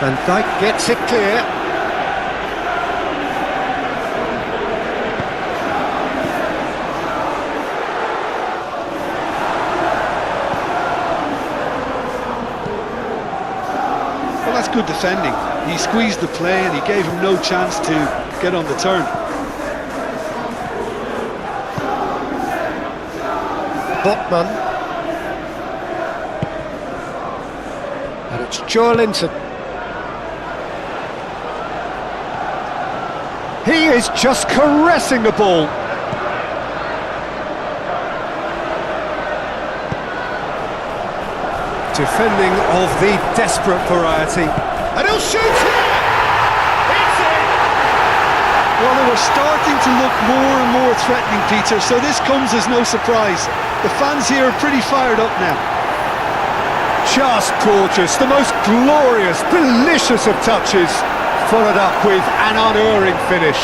Van Dijk gets it clear. Well, that's good defending. He squeezed the play and he gave him no chance to get on the turn. Botman. And it's Joelinton. He is just caressing the ball. Defending of the desperate variety. And he'll shoot it! It's in! Well, they were starting to look more and more threatening, Peter, so this comes as no surprise. The fans here are pretty fired up now. Just gorgeous, the most glorious, delicious of touches, followed up with an unerring finish.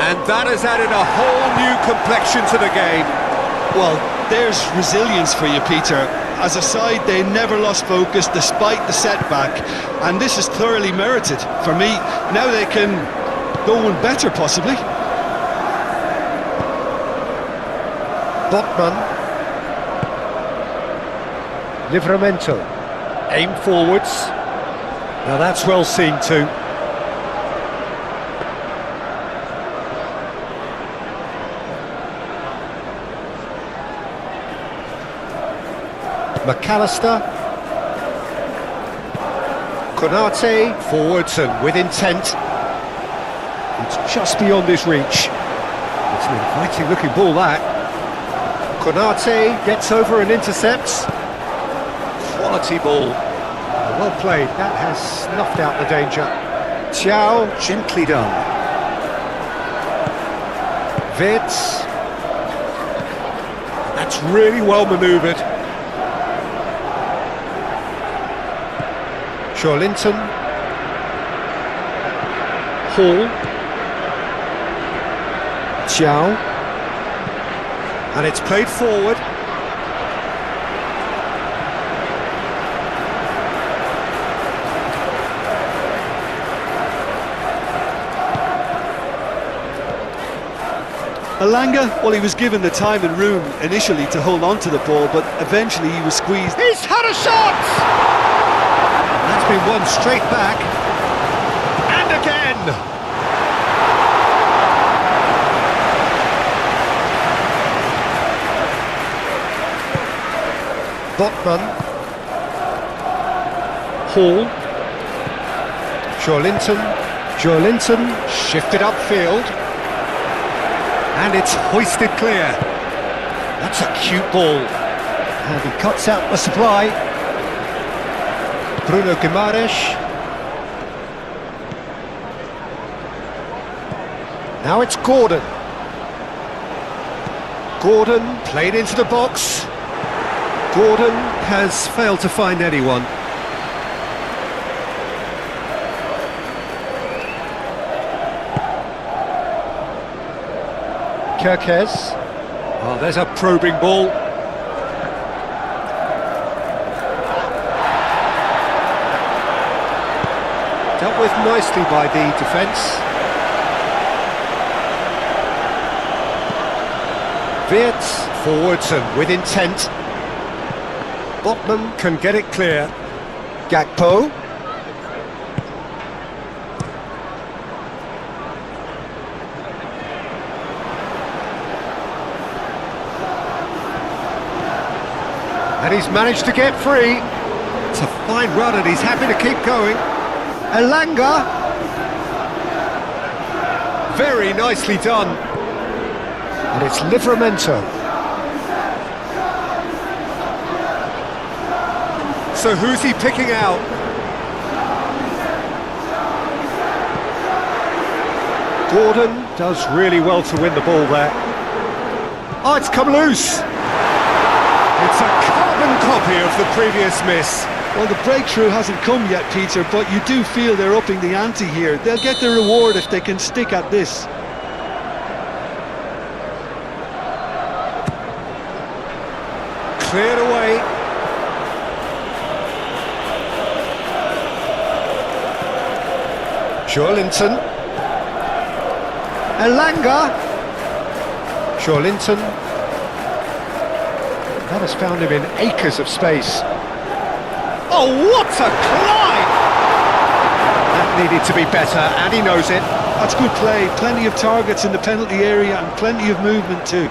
And that has added a whole new complexion to the game. Well, there's resilience for you, Peter. As a side, they never lost focus despite the setback, and this is thoroughly merited. For me, now they can go one better, possibly. Botman. Livramento. Aim forwards. Now that's well seen too. McAllister. Konate, forwards and with intent. It's just beyond his reach. It's an inviting looking ball, that. Konate gets over and intercepts. Quality ball. Well played, that has snuffed out the danger. Thiaw, gently done. Wirtz. That's really well manoeuvred. Joelinton. Hall. Thiaw. And it's played forward. Elanga, well, he was given the time and room initially to hold on to the ball, but eventually he was squeezed. He's had a shot! That's been won straight back. And again! Botman. Hall. Joelinton shifted upfield. And it's hoisted clear. That's a cute ball. And he cuts out the supply. Bruno Guimaraes. Now it's Gordon. Gordon played into the box. Gordon has failed to find anyone. Kirkes. Oh, there's a probing ball. Dealt with nicely by the defence. Wirtz, forwards and with intent. Botman can get it clear. Gakpo. And he's managed to get free. It's a fine run and he's happy to keep going. Elanga. Very nicely done. And it's Livramento. So who's he picking out? Gordon does really well to win the ball there. Oh, it's come loose. It's a carbon copy of the previous miss. Well, the breakthrough hasn't come yet, Peter, but you do feel they're upping the ante here. They'll get their reward if they can stick at this. Cleared away. Joelinton. Elanga. Joelinton. That has found him in acres of space. Oh, what a climb! That needed to be better, and he knows it. That's good play. Plenty of targets in the penalty area and plenty of movement too.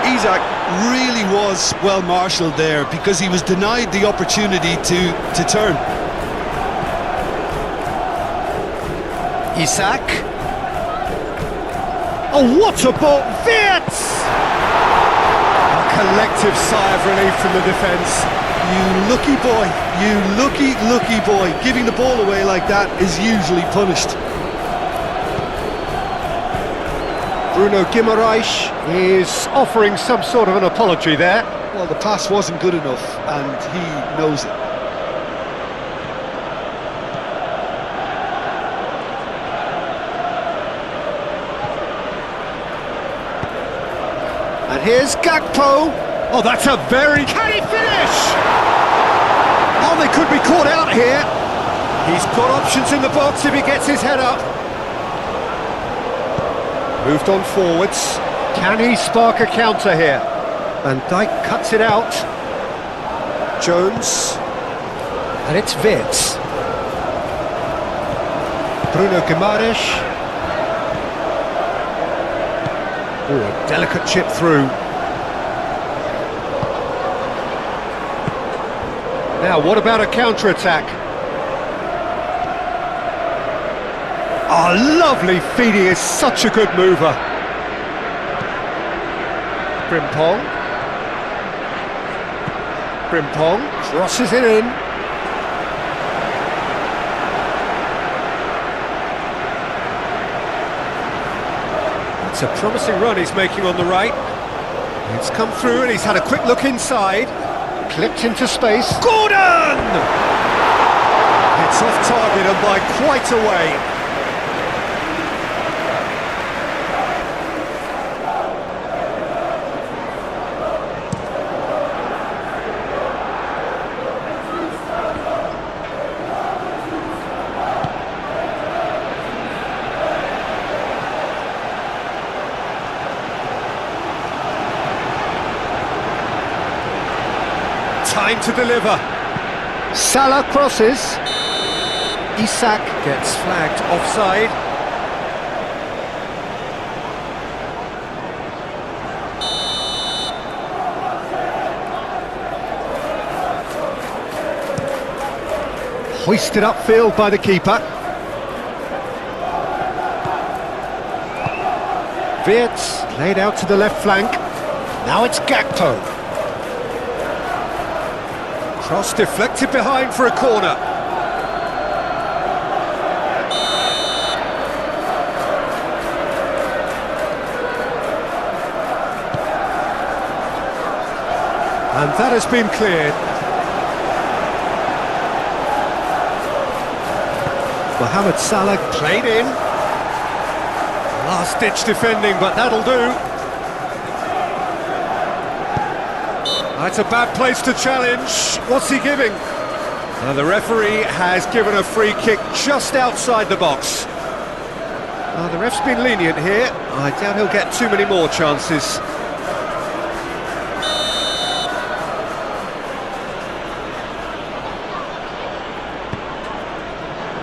Isak really was well marshalled there because he was denied the opportunity to turn. Isak. Oh, what a ball! Wirtz! A collective sigh of relief from the defence. You lucky boy, you lucky boy. Giving the ball away like that is usually punished. Bruno Guimaraes is offering some sort of an apology there. Well, the pass wasn't good enough, and he knows it. And here's Gakpo. Oh, that's a very... Can he finish? Oh, they could be caught out here. He's got options in the box if he gets his head up. Moved on forwards. Can he spark a counter here? Van Dijk cuts it out. Jones. And it's Wirtz. Bruno Guimaraes. Oh, a delicate chip through. Now, what about a counter-attack? Oh, lovely feed, he is such a good mover. Frimpong. Frimpong crosses it in. It's a promising run he's making on the right. It's come through and he's had a quick look inside. Clipped into space. Gordon! It's off target and by quite a way. Time to deliver. Salah crosses. Isak gets flagged offside. Hoisted upfield by the keeper. Wirtz laid out to the left flank. Now it's Gakpo. Cross deflected behind for a corner. And that has been cleared. Mohamed Salah played in. Last-ditch defending, but that'll do. That's a bad place to challenge. What's he giving? The referee has given a free kick just outside the box. The ref's been lenient here. I doubt he'll get too many more chances.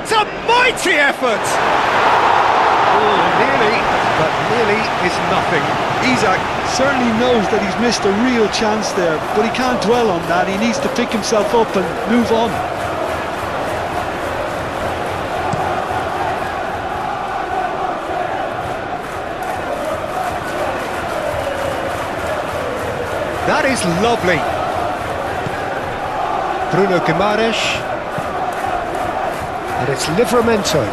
It's a mighty effort! Oh, nearly, but nearly is nothing. Isak certainly knows that he's missed a real chance there, but he can't dwell on that. He needs to pick himself up and move on. That is lovely. Bruno Guimaraes. And it's Livramento.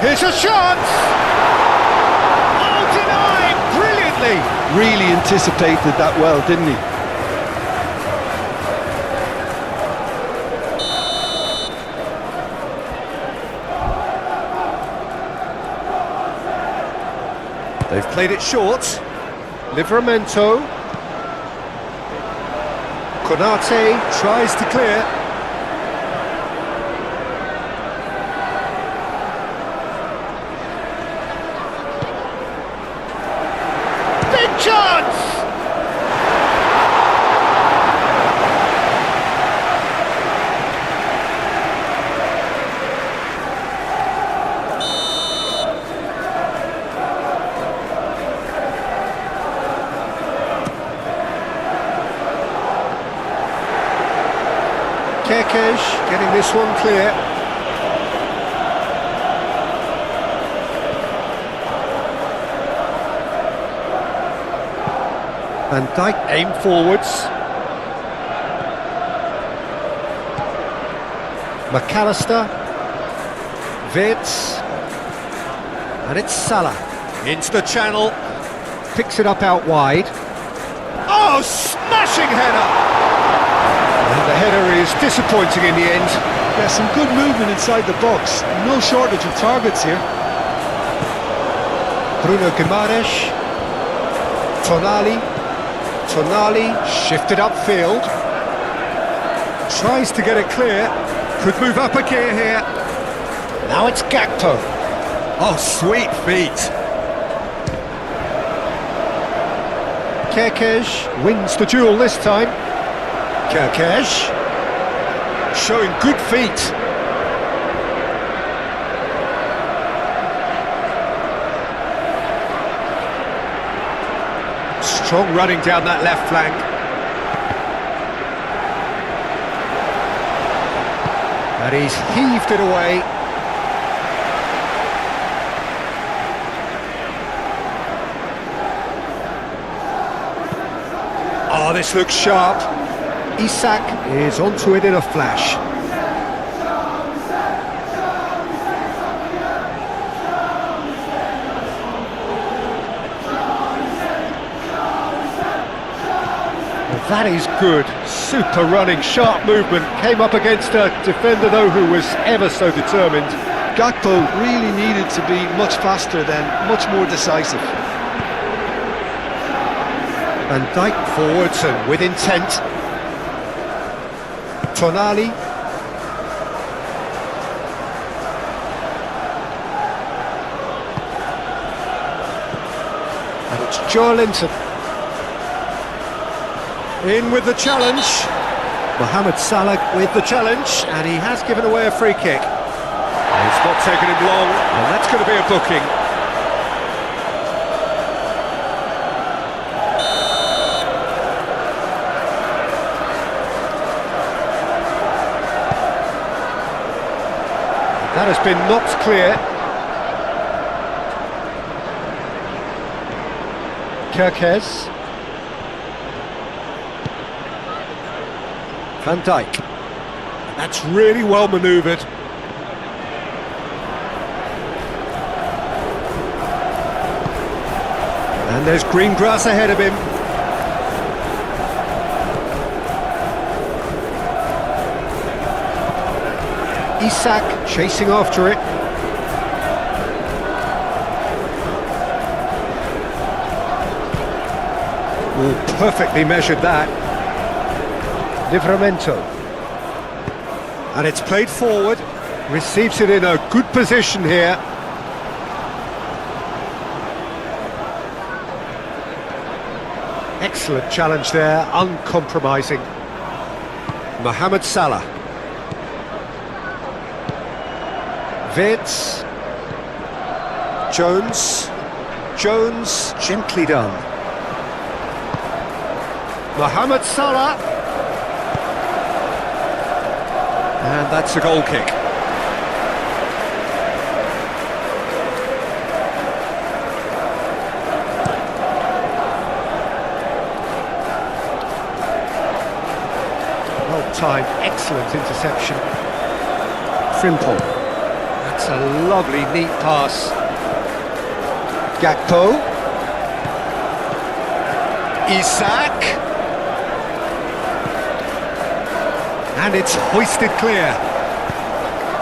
Here's a chance! Oh, denied brilliantly! Really anticipated that well, didn't he? They've played it short. Livramento. Konate tries to clear. Big chance! Kerkesh getting this one clear. Van Dijk aim forwards. McAllister. Wirtz. And it's Salah. Into the channel. Picks it up out wide. Oh, smashing header! And the header is disappointing in the end. Yeah, some good movement inside the box. No shortage of targets here. Bruno Guimaraes. Tonali shifted upfield. Tries to get it clear. Could move up a gear here. Now it's Gakpo. Oh, sweet feet. Kerkesh wins the duel this time. Kerkesh showing good feet. Strong running down that left flank. And he's heaved it away. Oh, this looks sharp. Isak is onto it in a flash. Well, that is good. Super running, sharp movement. Came up against a defender, though, who was ever so determined. Gakpo really needed to be much faster then, much more decisive. Van Dijk forwards and with intent. Tonali. And it's Joelinton. In with the challenge. Mohamed Salah with the challenge, and he has given away a free kick. It's not taken him long, and that's going to be a booking. That has been knocked clear. Kerkez. Van Dijk. That's really well manoeuvred. And there's green grass ahead of him. Isak chasing after it. Oh, perfectly measured that. Livramento. And it's played forward. Receives it in a good position here. Excellent challenge there, uncompromising. Mohamed Salah. Wirtz. Jones, gently done. Mohamed Salah. And that's a goal kick. Well timed, excellent interception. Frimpong. That's a lovely, neat pass. Gakpo. Isak. And it's hoisted clear.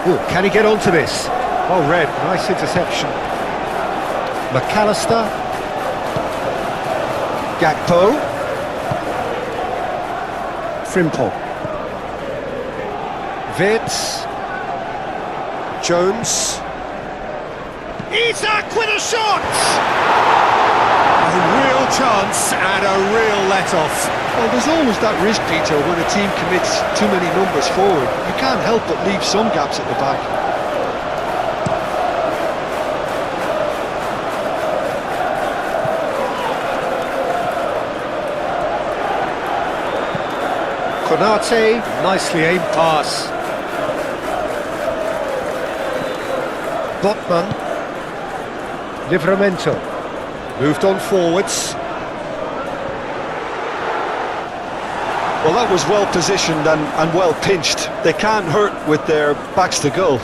Ooh, can he get onto this? Well read, nice interception. McAllister. Gakpo. Frimpong. Vitz. Jones. Isak with a shot! A real chance and a real let-off. Well, there's always that risk, Peter, when a team commits too many numbers forward. You can't help but leave some gaps at the back. Konate, nicely aimed pass. Botman. Livramento. Moved on forwards. Well, that was well positioned and well pinched. They can't hurt with their backs to goal.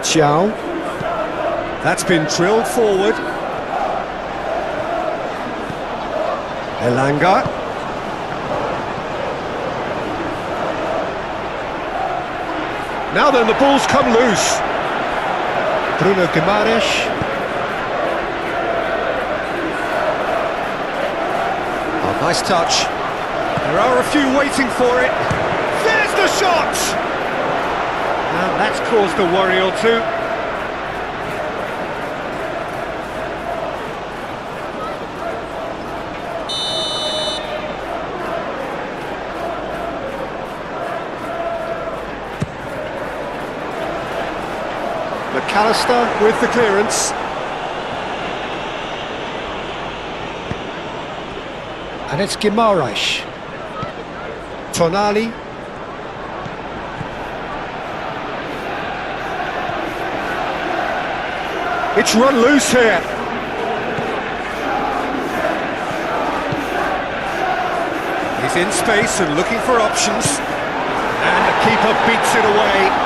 Chow. That's been drilled forward. Elanga. Now then, the ball's come loose. Bruno Guimaraes. Oh, nice touch. There are a few waiting for it. There's the shot! And that's caused a worry or two. McAllister with the clearance. And it's Guimaraes. Tonali. It's run loose here. He's in space and looking for options. And the keeper beats it away.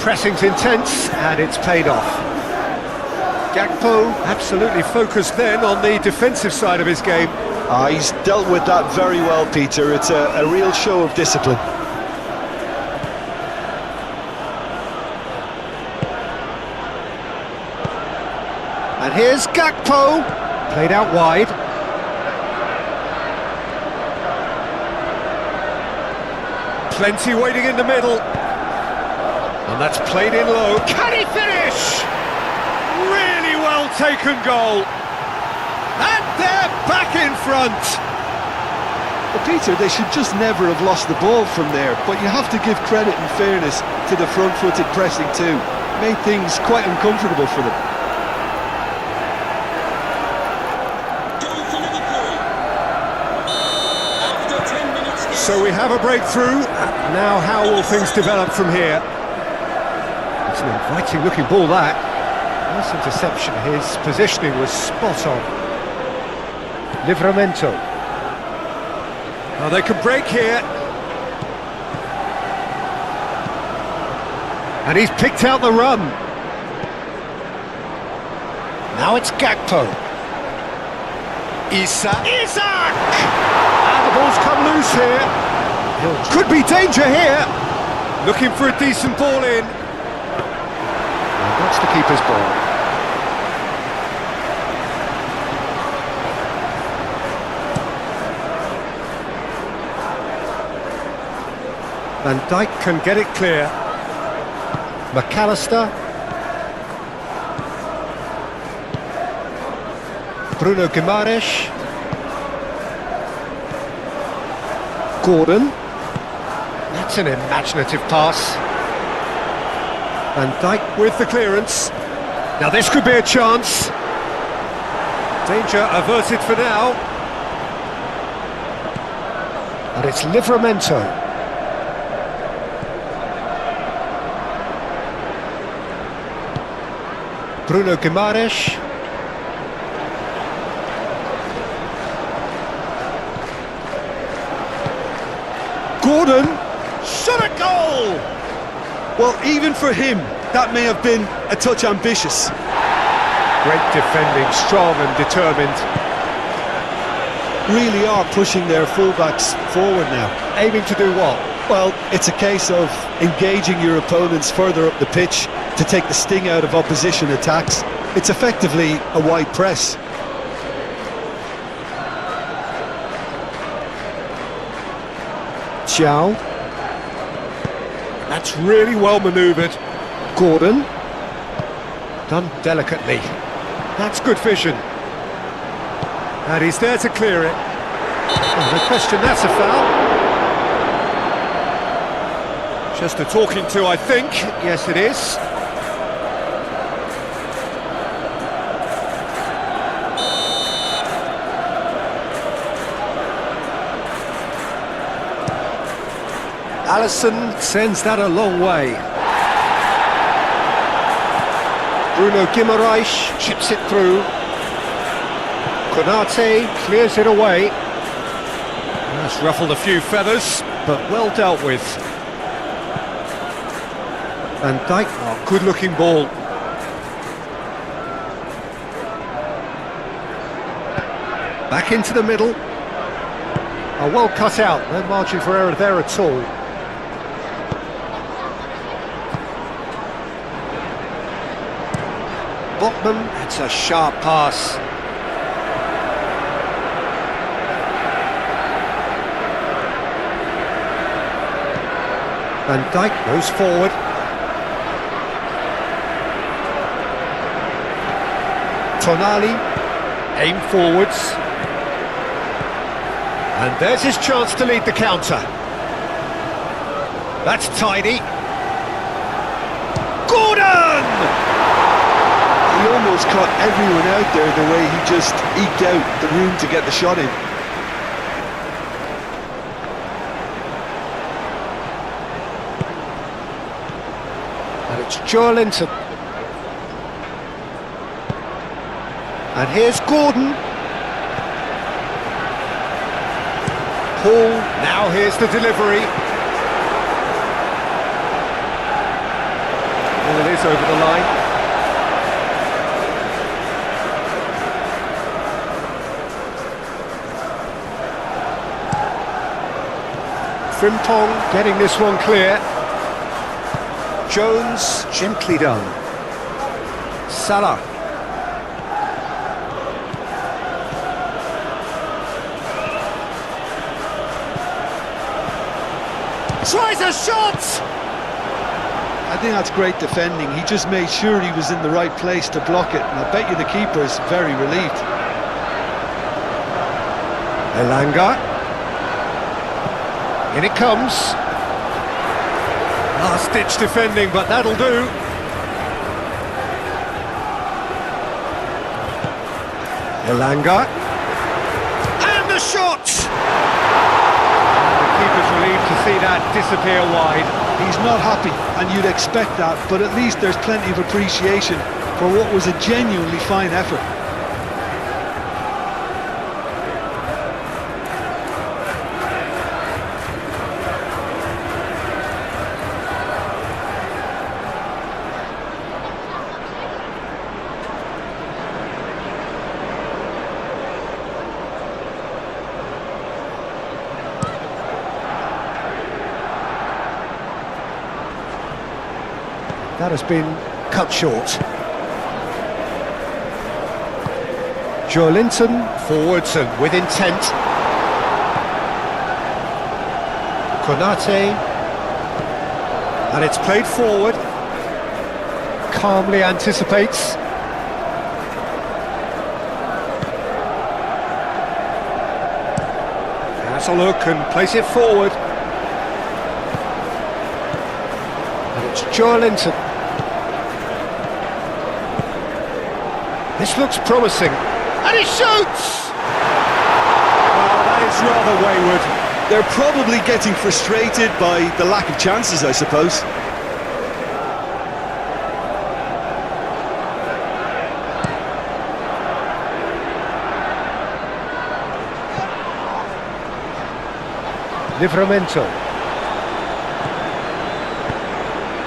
Pressing's intense, and it's paid off. Gakpo absolutely focused then on the defensive side of his game. He's dealt with that very well, Peter. It's a real show of discipline. And here's Gakpo, played out wide. Plenty waiting in the middle. And that's played in low. Can he finish? Really well taken goal. And they're back in front. Well, Peter, they should just never have lost the ball from there, but you have to give credit and fairness to the front-footed pressing too. Made things quite uncomfortable for them. So we have a breakthrough. Now how will things develop from here? It's an inviting looking ball, that. Nice interception. His positioning was spot on. Livramento. Now they can break here. And he's picked out the run. Now it's Gakpo. Isak! And the ball's come loose here. Could be danger here. Looking for a decent ball in. That's the keeper's ball. Van Dijk can get it clear. McAllister. Bruno Guimaraes. Gordon. That's an imaginative pass. Van Dijk with the clearance. Now this could be a chance. Danger averted for now. And it's Livramento. Bruno Guimaraes. Gordon. Shot at goal! Well, even for him, that may have been a touch ambitious. Great defending, strong and determined. Really are pushing their fullbacks forward now. Aiming to do what? Well, it's a case of engaging your opponents further up the pitch to take the sting out of opposition attacks. It's effectively a wide press. Chow. That's really well manoeuvred. Gordon. Done delicately. That's good vision. And he's there to clear it. Oh, no question, that's a foul. Just a talking to, I think. Yes, it is. Alisson sends that a long way. Bruno Guimaraes chips it through. Konate clears it away. That's ruffled a few feathers, but well dealt with. Van Dijk, oh, good looking ball. Back into the middle. Oh, well cut out, no margin for error there at all. Botman, it's a sharp pass. Van Dijk goes forward. Tonali, aim forwards. And there's his chance to lead the counter. That's tidy. Gordon! He almost caught everyone out there the way he just eked out the room to get the shot in. And it's Joelinton. And here's Gordon. Paul, now here's the delivery. Well, it is over the line. Frimpong getting this one clear. Jones, gently done. Salah. Tries a shot! I think that's great defending. He just made sure he was in the right place to block it, and I bet you the keeper's very relieved. Elanga. In it comes. Last-ditch defending, but that'll do. Elanga. And the shot! The keeper's relieved to see that disappear wide. He's not happy, and you'd expect that, but at least there's plenty of appreciation for what was a genuinely fine effort. That has been cut short. Joelinton forwards and with intent. Konate. And it's played forward. Calmly anticipates. Has a look and plays it forward. And it's Joelinton. This looks promising, and he shoots! Well, that is rather wayward. They're probably getting frustrated by the lack of chances, I suppose.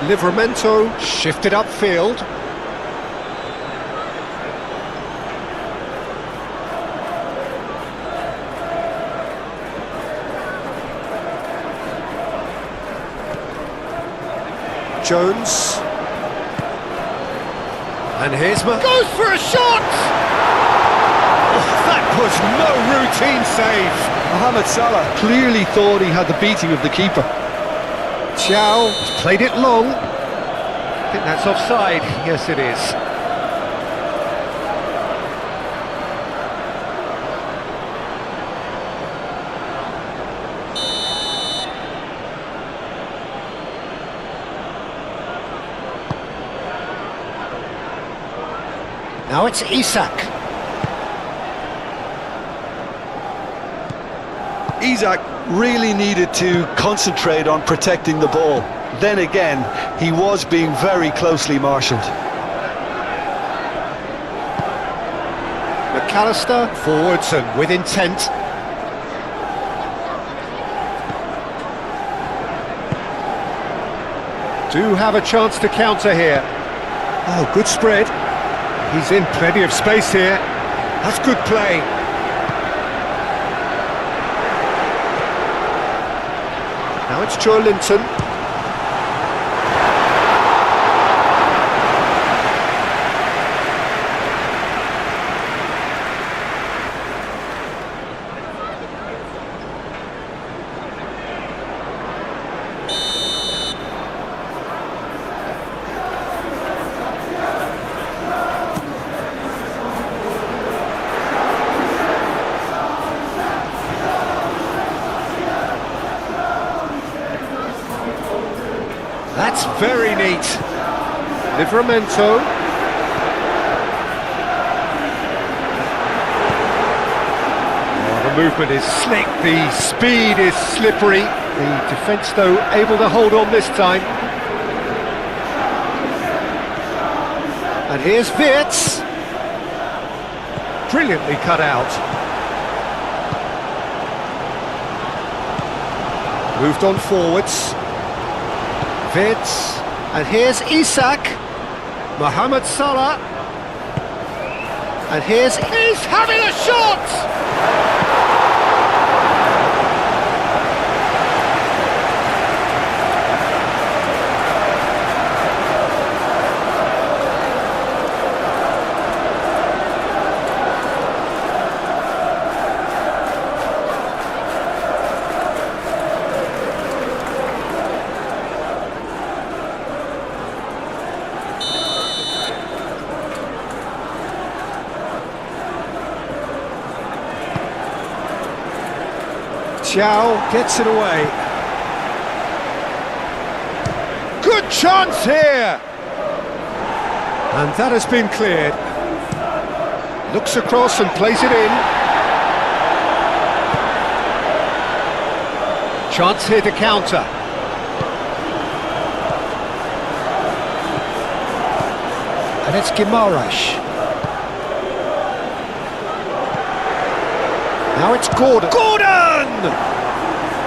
Livramento shifted upfield. Jones. And here's goes for a shot! Oh, that was no routine save. Mohamed Salah clearly thought he had the beating of the keeper. Chow played it long. I think that's offside. Yes, it is. Now it's Isak. Isak really needed to concentrate on protecting the ball. Then again, he was being very closely marshalled. McAllister forwards and with intent. Do have a chance to counter here. Oh, good spread. He's in plenty of space here. That's good play. Now it's Joelinton. That's very neat. Livramento. Oh, the movement is slick, the speed is slippery. The defence, though, able to hold on this time. And here's Wirtz. Brilliantly cut out. Moved on forwards. Wirtz, and here's Isak, Mohamed Salah, and he's having a shot! Chow gets it away. Good chance here! And that has been cleared. Looks across and plays it in. Chance here to counter. And it's Guimaraes. Now it's Gordon. Gordon!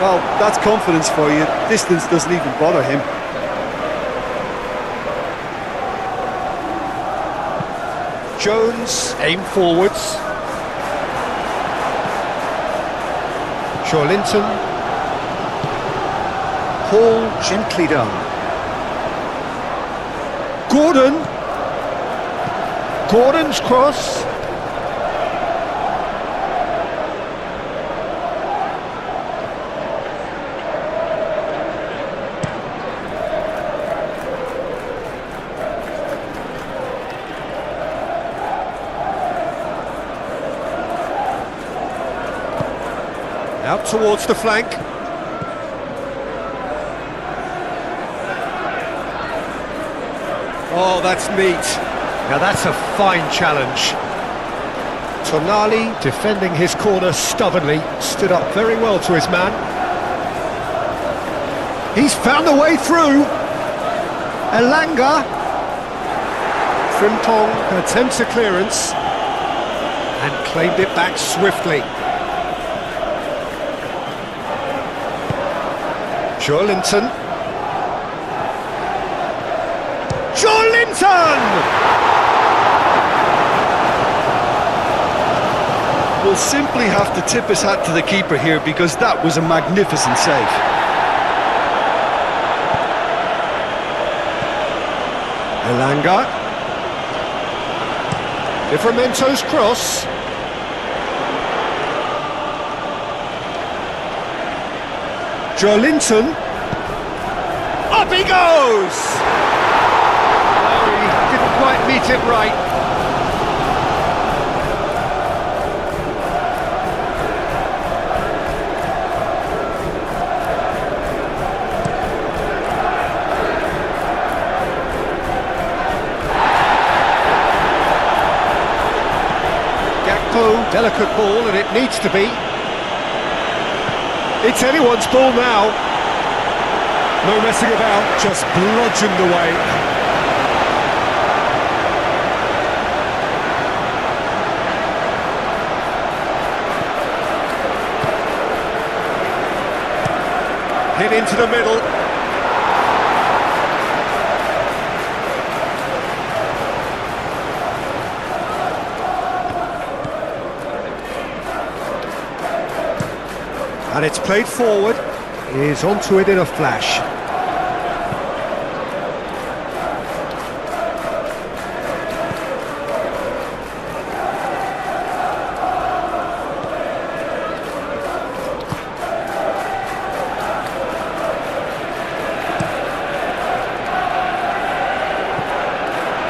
Well, that's confidence for you. Distance doesn't even bother him. Jones, aim forwards. Joelinton. Hall, gently done. Gordon. Gordon's cross. Out towards the flank. Oh, that's neat. Now that's a fine challenge. Tonali defending his corner stubbornly, stood up very well to his man. He's found a way through. Elanga. Frimpong attempts a clearance and claimed it back swiftly. Joelinton. Joelinton! Will simply have to tip his hat to the keeper here because that was a magnificent save. Elanga. Livermento's cross. Joelinton. Up he goes! Oh, he didn't quite meet it right. Delicate ball, and it needs to be. It's anyone's ball now. No messing about, just bludgeoned away. Hit into the middle. And it's played forward, is onto it in a flash.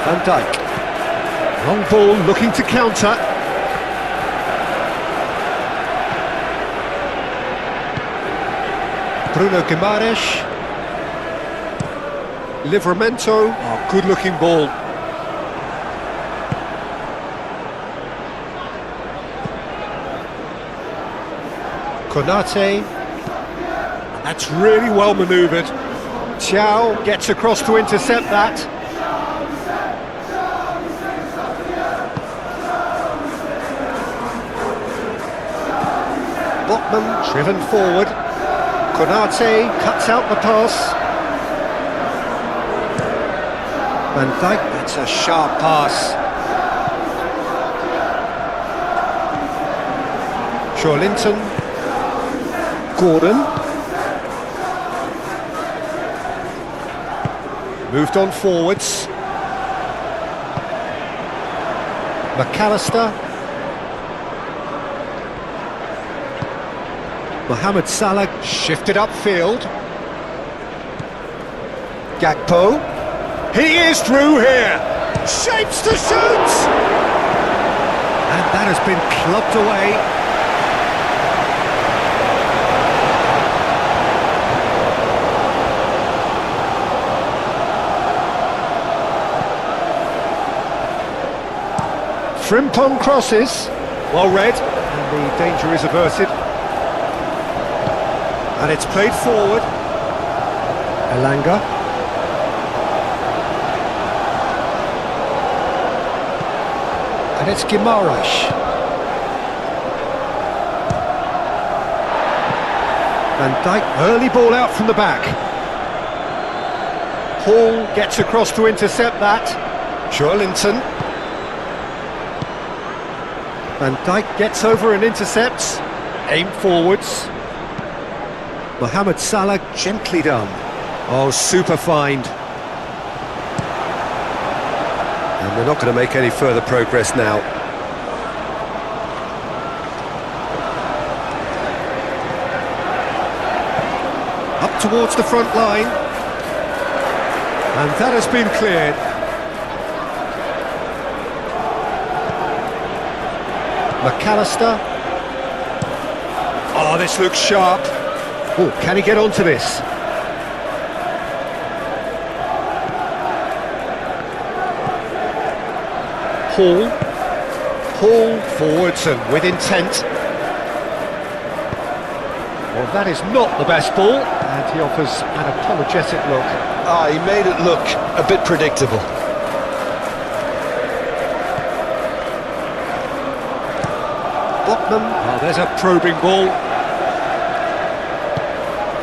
Van Dijk. Long ball looking to counter. Bruno Guimaraes. Livermento. Oh, good looking ball. Konate. That's really well manoeuvred. Thiaw gets across to intercept that. Botman driven forward. Konate cuts out the pass. Van Dijk, that's a sharp pass. Joelinton. Gordon. Moved on forwards. McAllister. Mohamed Salah shifted upfield. Gakpo. He is through here. Shapes to shoot! And that has been clubbed away. Frimpong crosses. Well read. And the danger is averted. And it's played forward. Elanga. And it's Guimaraes. Van Dijk, early ball out from the back. Hall gets across to intercept that. Joelinton. Van Dijk gets over and intercepts. Aim forwards. Mohamed Salah, gently done. Oh, super find. And they're not going to make any further progress now. Up towards the front line. And that has been cleared. McAllister. Oh, this looks sharp. Oh, can he get onto this? Hall forwards and with intent. Well, that is not the best ball, and he offers an apologetic look. Ah, he made it look a bit predictable. Botman, oh, there's a probing ball.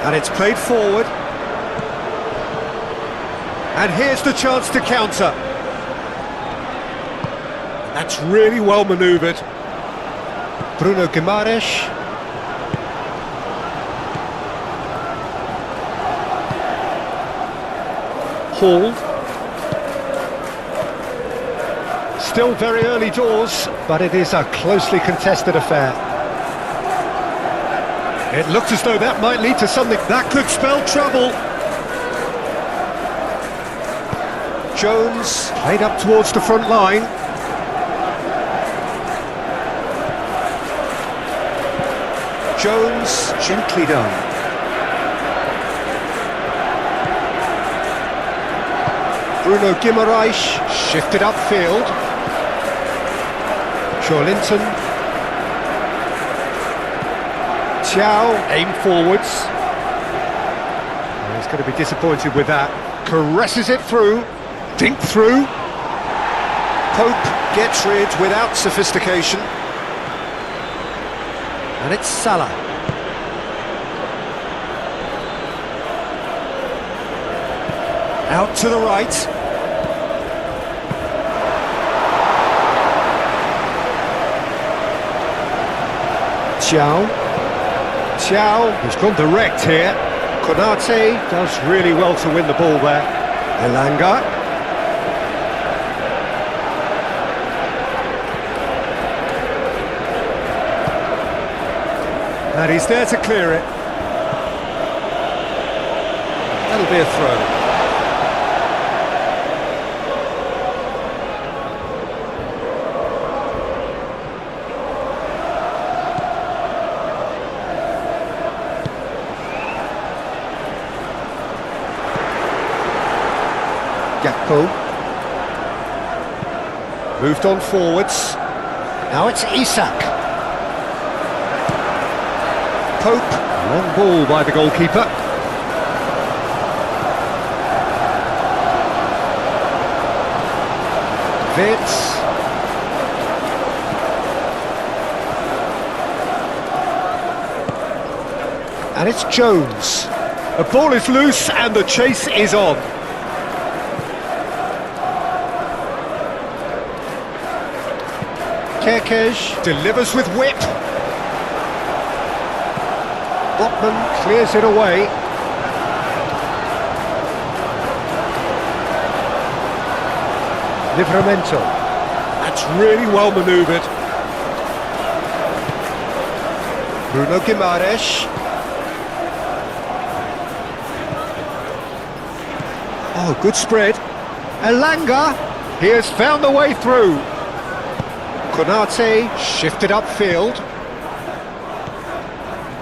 And it's played forward. And here's the chance to counter. That's really well manoeuvred. Bruno Guimaraes. Hall. Still very early doors, but it is a closely contested affair. It looked as though that might lead to something that could spell trouble. Jones played up towards the front line. Jones, gently done. Bruno Guimaraes shifted upfield. Linton. Thiaw aimed forwards. He's going to be disappointed with that. Caresses it through. Dink through. Pope gets rid without sophistication. And it's Salah. Out to the right. Thiaw, he's gone direct here. Konate does really well to win the ball there. Elanga. And he's there to clear it. That'll be a throw. Gakpo. Moved on forwards. Now it's Isak. Pope. Long ball by the goalkeeper. Vitz. And it's Jones. The ball is loose and the chase is on. Kerkez delivers with whip. Botman clears it away. Livramento. That's really well manoeuvred. Bruno Guimaraes. Oh, good spread. Elanga. He has found the way through. Konate shifted upfield.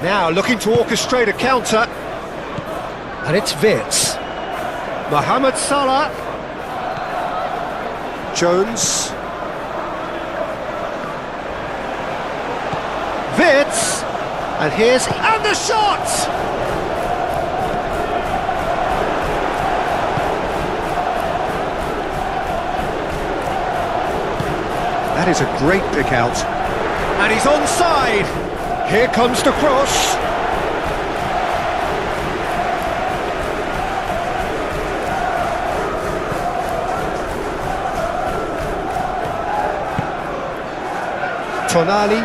Now looking to orchestrate a counter. And it's Vitz. Mohamed Salah. Jones. Vitz. And and the shot! That is a great pick out. And he's onside. Here comes the cross. Tonali.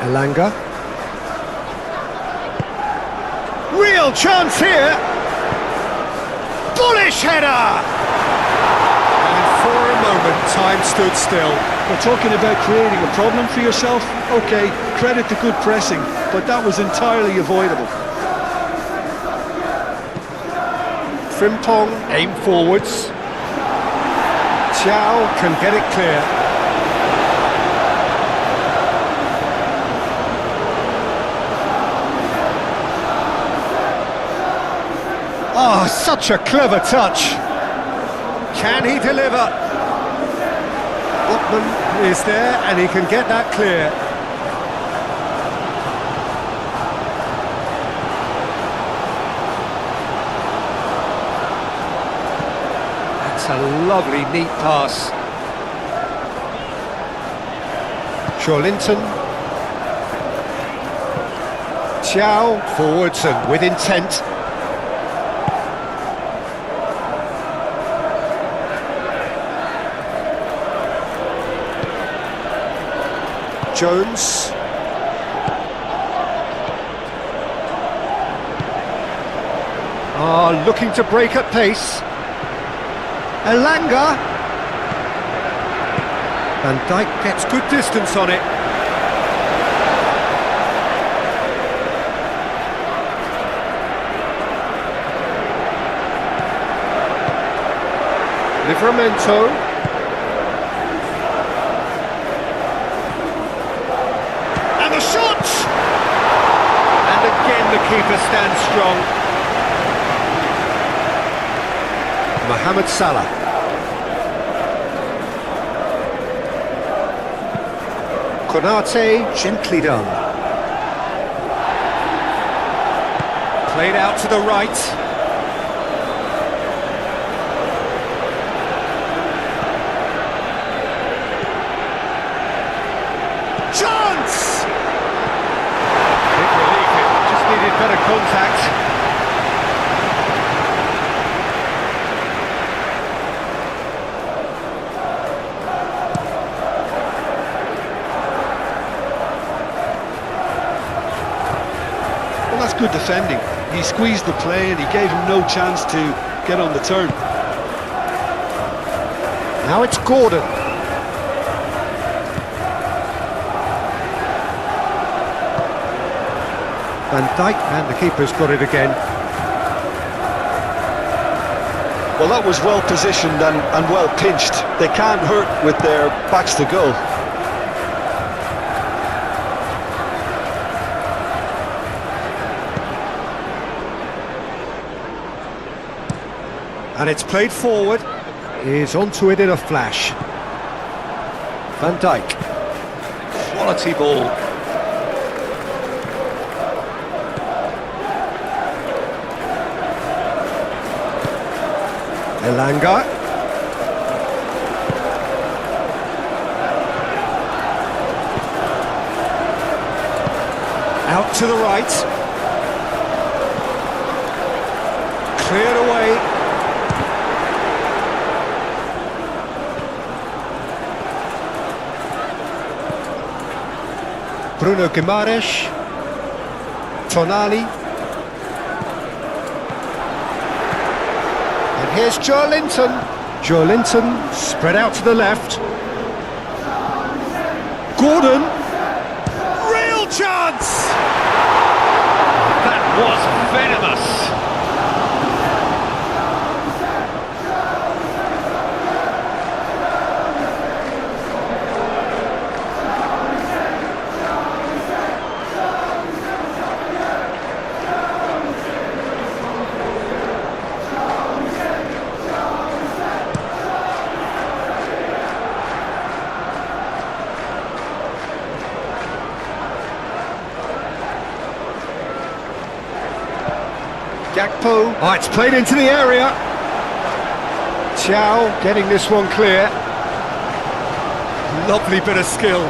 Elanga. Real chance here. Bullish header! For a moment, time stood still. We're talking about creating a problem for yourself. Okay, credit to good pressing, but that was entirely avoidable. Frimpong aim forwards. Thiaw can get it clear. Oh, such a clever touch. Can he deliver? Botman is there and he can get that clear. That's a lovely, neat pass. Linton. Chow forwards and with intent. Jones. Looking to break at pace. Elanga. Van Dijk gets good distance on it. Livramento. And the shot! And again the keeper stands strong. Mohamed Salah. Konate, gently done. Played out to the right. Chance! Big relief, it just needed better contact. Well, that's good defending. He squeezed the play and he gave him no chance to get on the turn. Now it's Gordon. Van Dijk, and the keeper's got it again. Well, that was well positioned and well pinched. They can't hurt with their backs to goal. And it's played forward. He's onto it in a flash. Van Dijk. Quality ball. Elanga. Out to the right. Cleared away. Bruno Guimaraes. Tonali. Here's Joelinton. Joelinton spread out to the left. Gordon. Real chance! That was venomous. Gakpo. Oh, it's played into the area. Chow getting this one clear. Lovely bit of skill.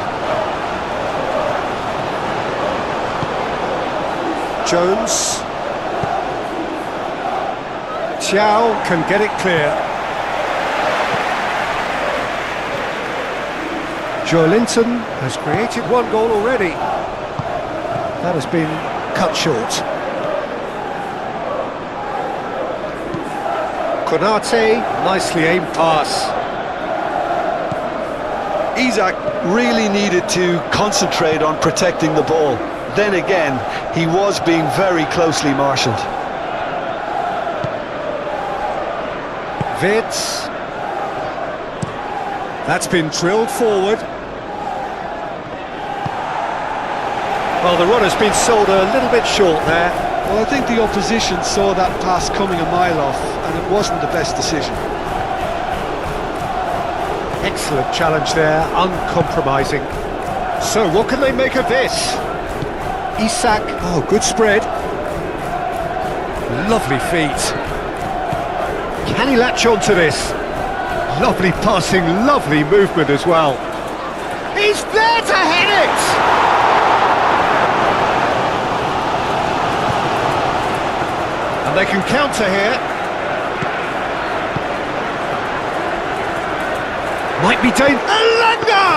Jones. Chow can get it clear. Joelinton has created one goal already. That has been cut short. Konate, nicely aimed pass. Isak really needed to concentrate on protecting the ball. Then again, he was being very closely marshalled. Vitz. That's been drilled forward. Well, the runner's been sold a little bit short there. Well, I think the opposition saw that pass coming a mile off, and it wasn't the best decision. Excellent challenge there, uncompromising. So, what can they make of this? Isak, oh, good spread. Lovely feet. Can he latch on to this? Lovely passing, lovely movement as well. He's there to head it! they can counter here. Might be Elanga!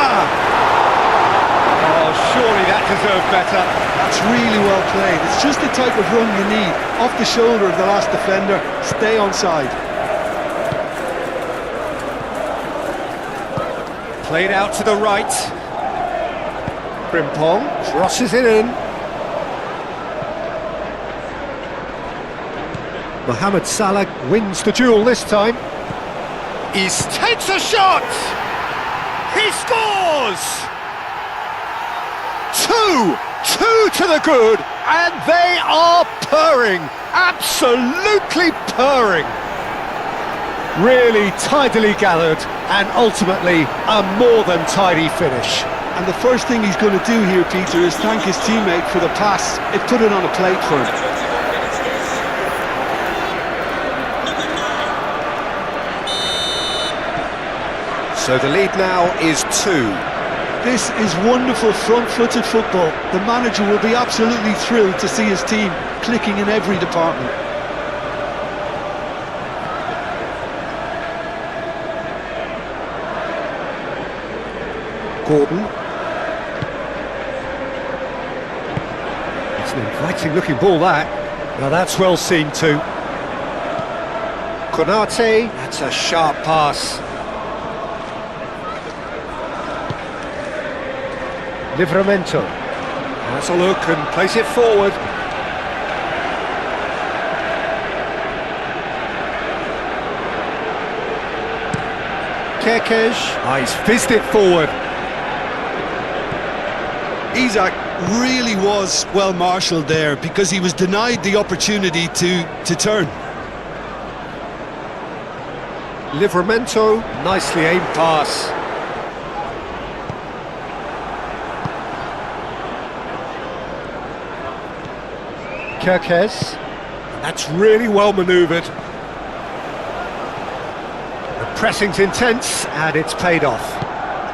Oh, surely that deserved better. That's really well played. It's just the type of run you need. Off the shoulder of the last defender, stay onside. Played out to the right. Frimpong crosses it in. Mohamed Salah wins the duel this time. He takes a shot! He scores! Two to the good, and they are purring, absolutely purring. Really tidily gathered, and ultimately a more than tidy finish. And the first thing he's going to do here, Peter, is thank his teammate for the pass. It put it on a plate for him. So the lead now is 2. This is wonderful front-footed football. The manager will be absolutely thrilled to see his team clicking in every department. Gordon. It's an inviting looking ball, that. Now that's well seen too. Konate, that's a sharp pass. Livramento. Has a look and place it forward. Kerkez. He's fizzed it forward. Isak really was well marshalled there because he was denied the opportunity to turn. Livramento, nicely aimed pass. Kerkez, that's really well manoeuvred. The pressing's intense and it's paid off.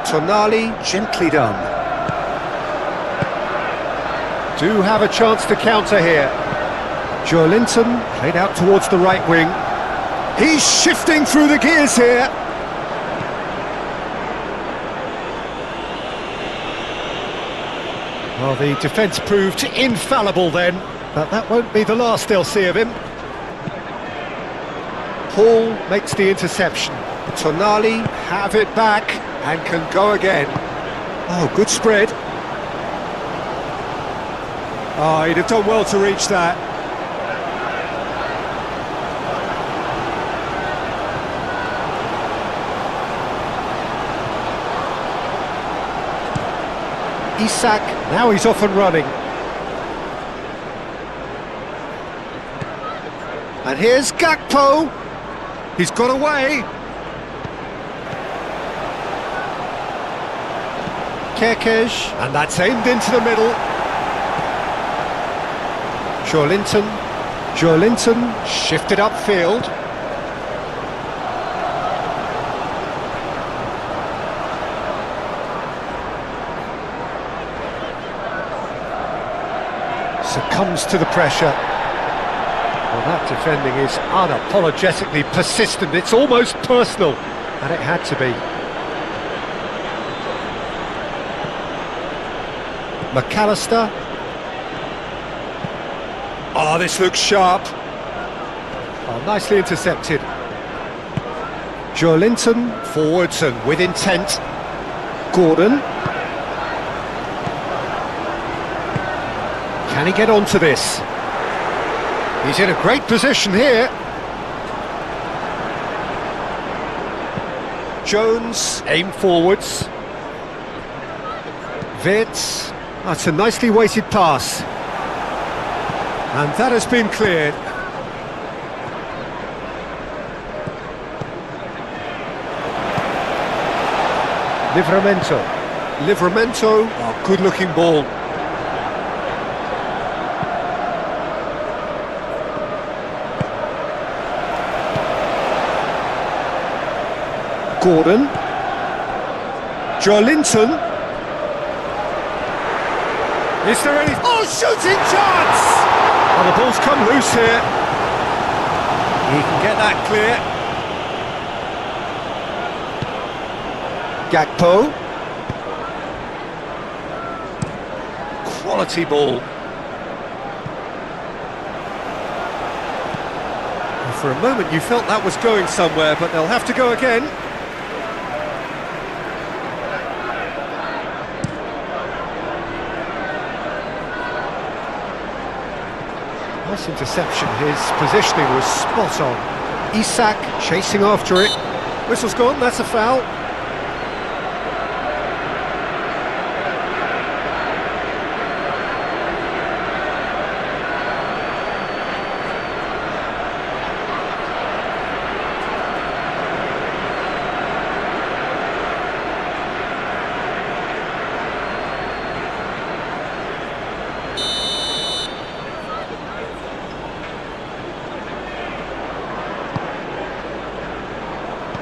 Tonali, gently done. Do have a chance to counter here. Joelinton, played out towards the right wing. He's shifting through the gears here. Well, the defence proved infallible then. But that won't be the last they'll see of him. Hall makes the interception. Tonali have it back and can go again. Oh, good spread. Oh, he'd have done well to reach that. Isak, now he's off and running. And here's Gakpo. He's got away. Kerkez, and that's aimed into the middle. Joelinton shifted upfield. Succumbs to the pressure. Well, that defending is unapologetically persistent. It's almost personal, and it had to be. McAllister. Oh, this looks sharp. Oh, nicely intercepted. Joelinton forwards and with intent. Gordon. Can he get onto this? He's in a great position here. Jones, aim forwards. Wirtz, that's a nicely weighted pass. And that has been cleared. Livramento, oh, good looking ball. Gordon. Joelinton. Is there any... Oh, shooting chance! Well, the ball's come loose here. He can get that clear. Gakpo. Quality ball. For a moment you felt that was going somewhere, but they'll have to go again. Nice interception, his positioning was spot on. Isak chasing after it. Whistle's gone, that's a foul.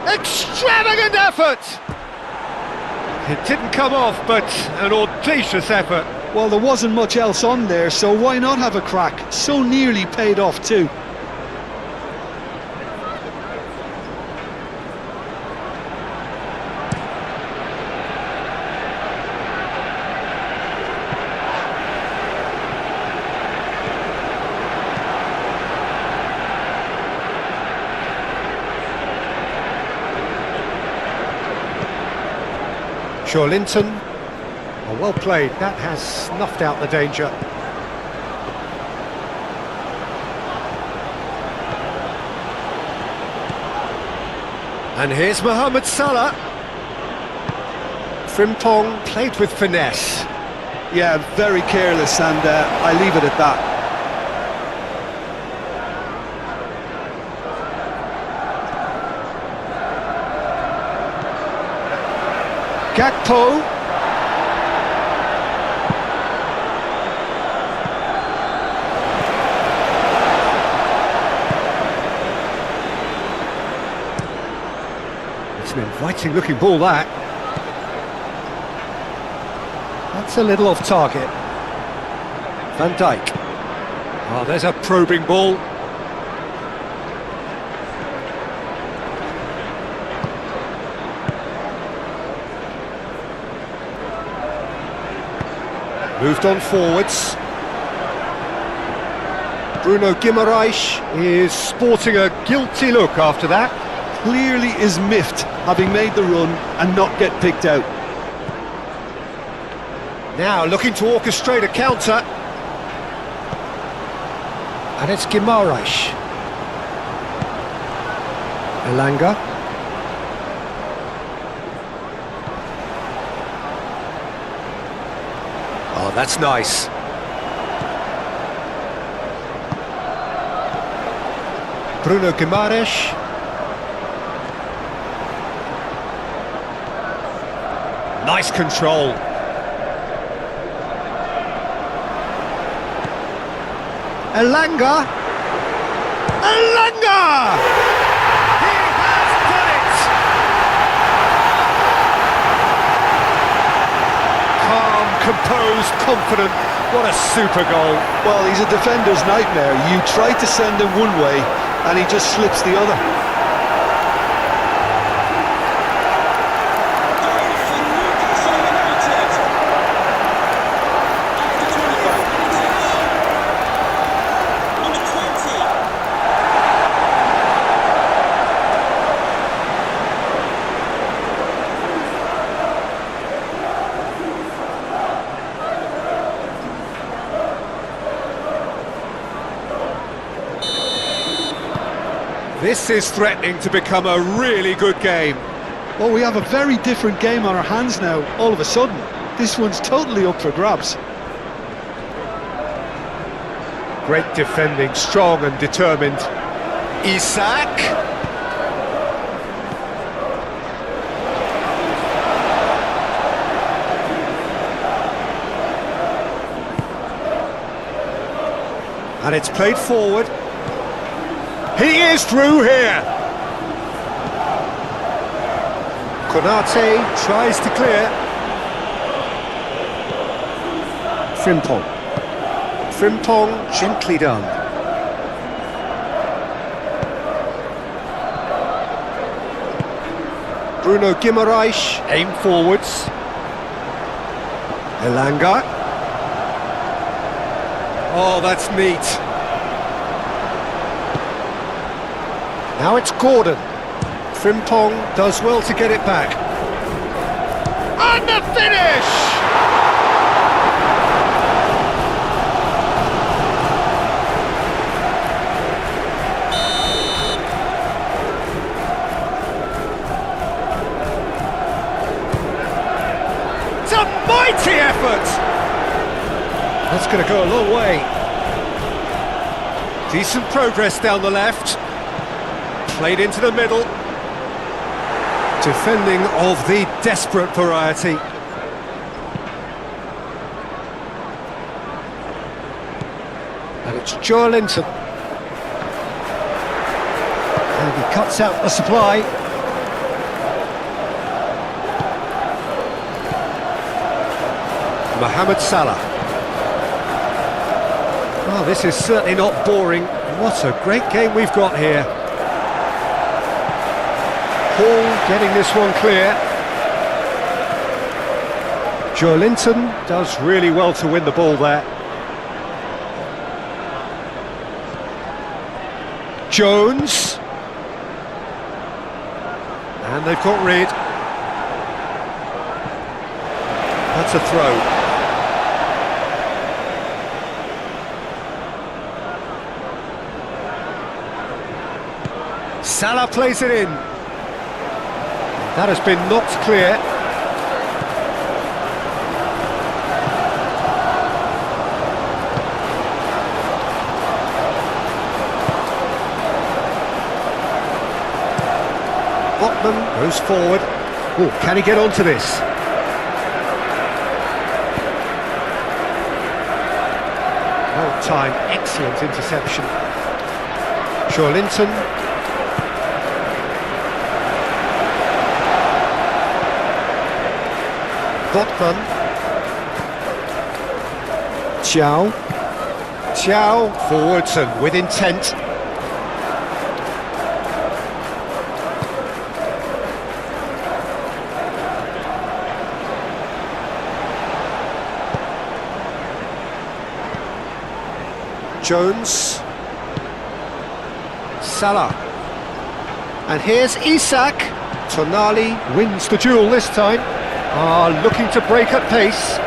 Extravagant effort! It didn't come off, but an audacious effort. Well, there wasn't much else on there, so why not have a crack? So nearly paid off too. Linton, oh, well played, that has snuffed out the danger. And here's Mohamed Salah. Frimpong played with finesse. Yeah, very careless, and I leave it at that. Gakpo. It's an inviting looking ball, that. That's a little off target. Van Dijk. Oh, there's a probing ball. Moved on forwards. Bruno Guimaraes is sporting a guilty look after that. Clearly is miffed, having made the run and not get picked out. Now looking to orchestrate a counter. And it's Guimaraes. Elanga. Oh, that's nice. Bruno Guimaraes. Nice control. Elanga. Elanga! He has done it! Calm, composed, confident. What a super goal. Well, he's a defender's nightmare. You try to send him one way and he just slips the other. This is threatening to become a really good game. Well, we have a very different game on our hands now, all of a sudden. This one's totally up for grabs. Great defending, strong and determined. Isak. And it's played forward. He is through here. Konate tries to clear. Frimpong. Frimpong gently done. Bruno Guimaraes, aim forwards. Elanga. Oh, that's neat. Now it's Gordon. Frimpong does well to get it back. And the finish! It's a mighty effort! That's going to go a long way. Decent progress down the left. Played into the middle. Defending of the desperate variety. And it's Joelinton. And he cuts out the supply. Mohamed Salah. Oh, this is certainly not boring. What a great game we've got here. Paul getting this one clear. Joelinton does really well to win the ball there. Jones. And they've got rid. That's a throw. Salah plays it in. That has been knocked clear. Botman goes forward. Oh, can he get onto this? Well timed, excellent interception. Joelinton. Botman. Chow forwards and with intent. Jones. Salah. And here's Isak. Tonali wins the duel this time. Looking to break at pace.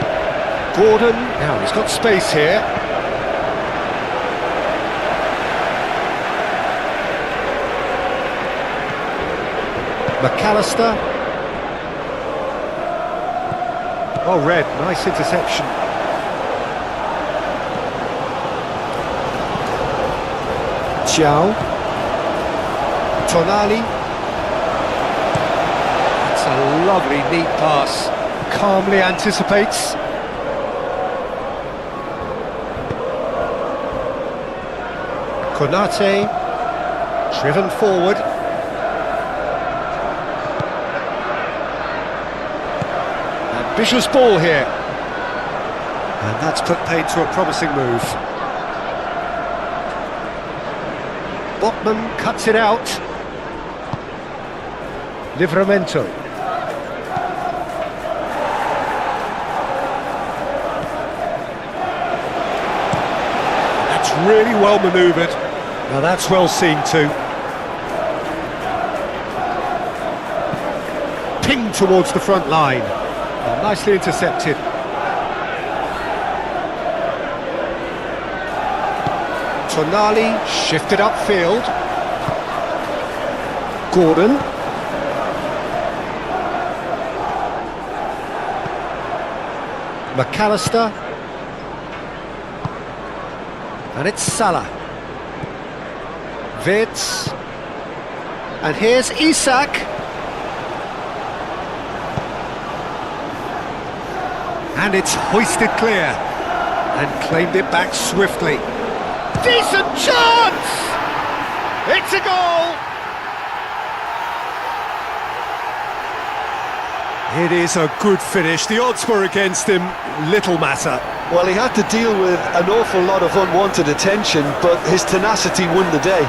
Gordon, now he's got space here. McAllister. Oh, Red, nice interception. Chow. Tonali. A lovely, neat pass. Calmly anticipates. Konate, driven forward. Ambitious ball here. And that's put paid to a promising move. Botman cuts it out. Livramento. Really well manoeuvred. Now that's well seen too. Pinged towards the front line. Oh, nicely intercepted. Tonali shifted upfield. Gordon. McAllister. And it's Salah. Vids. And here's Isak. And it's hoisted clear. And claimed it back swiftly. Decent chance! It's a goal! It is a good finish. The odds were against him. Little matter. Well, he had to deal with an awful lot of unwanted attention, but his tenacity won the day.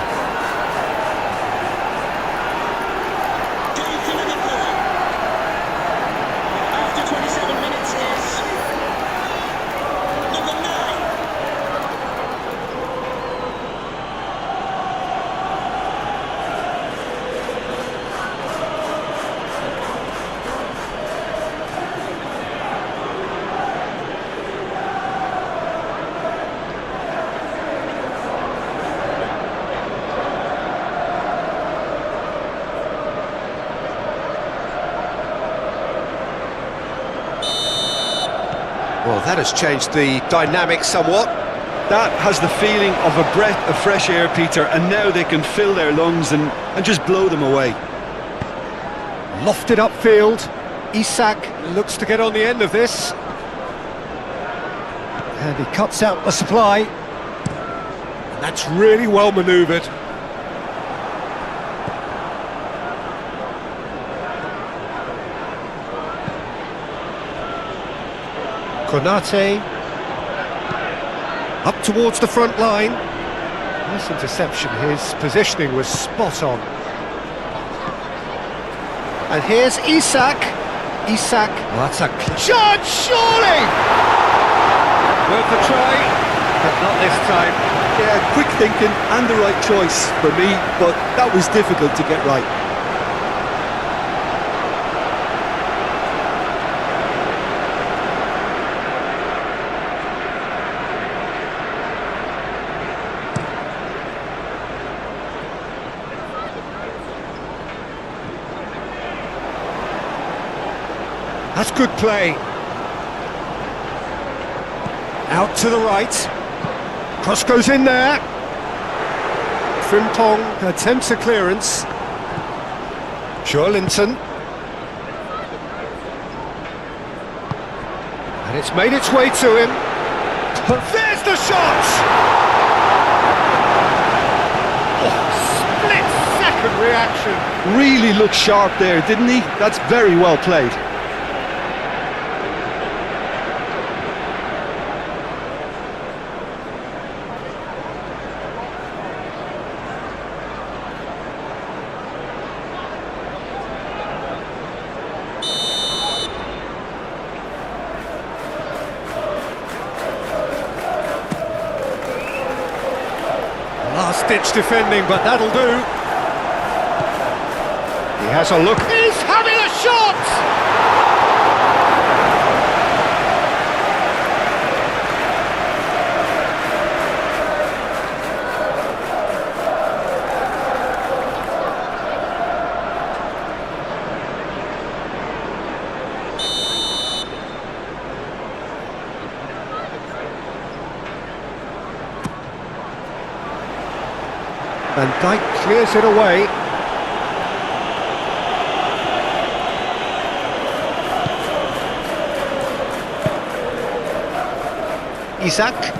That has changed the dynamic somewhat. That has the feeling of a breath of fresh air, Peter, and now they can fill their lungs and just blow them away. Lofted upfield. Isak looks to get on the end of this. And he cuts out the supply. And that's really well manoeuvred. Konate. Up towards the front line. Nice interception. His positioning was spot on. And here's Isak. Isak. Oh, that's a shot, surely! Worth a try, but not this time. Yeah, quick thinking and the right choice for me, but that was difficult to get right. That's good play. Out to the right. Cross goes in there. Frimpong attempts a clearance. Joelinton. And it's made its way to him. There's the shot! Oh, split-second reaction. Really looked sharp there, didn't he? That's very well played. Last-ditch defending, but that'll do. He has a look. He's having a shot! Van Dijk clears it away. Isak,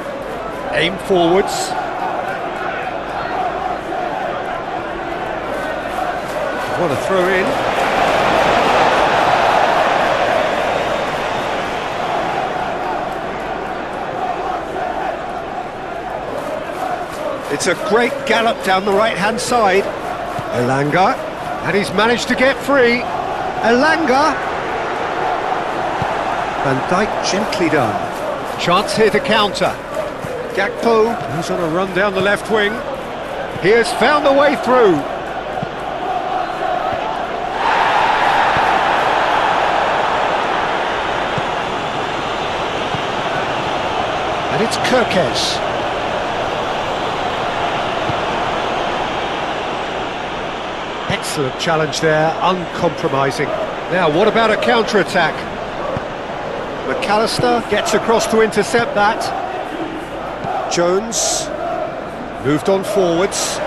aim forwards. What a throw in. It's a great gallop down the right-hand side. Elanga, and he's managed to get free. Elanga. Van Dijk gently done. Chance here to counter. Gakpo, who's on a run down the left wing. He has found a way through. And it's Kirkes. Excellent challenge there, uncompromising. Now, what about a counter-attack? McAllister gets across to intercept that. Jones moved on forwards.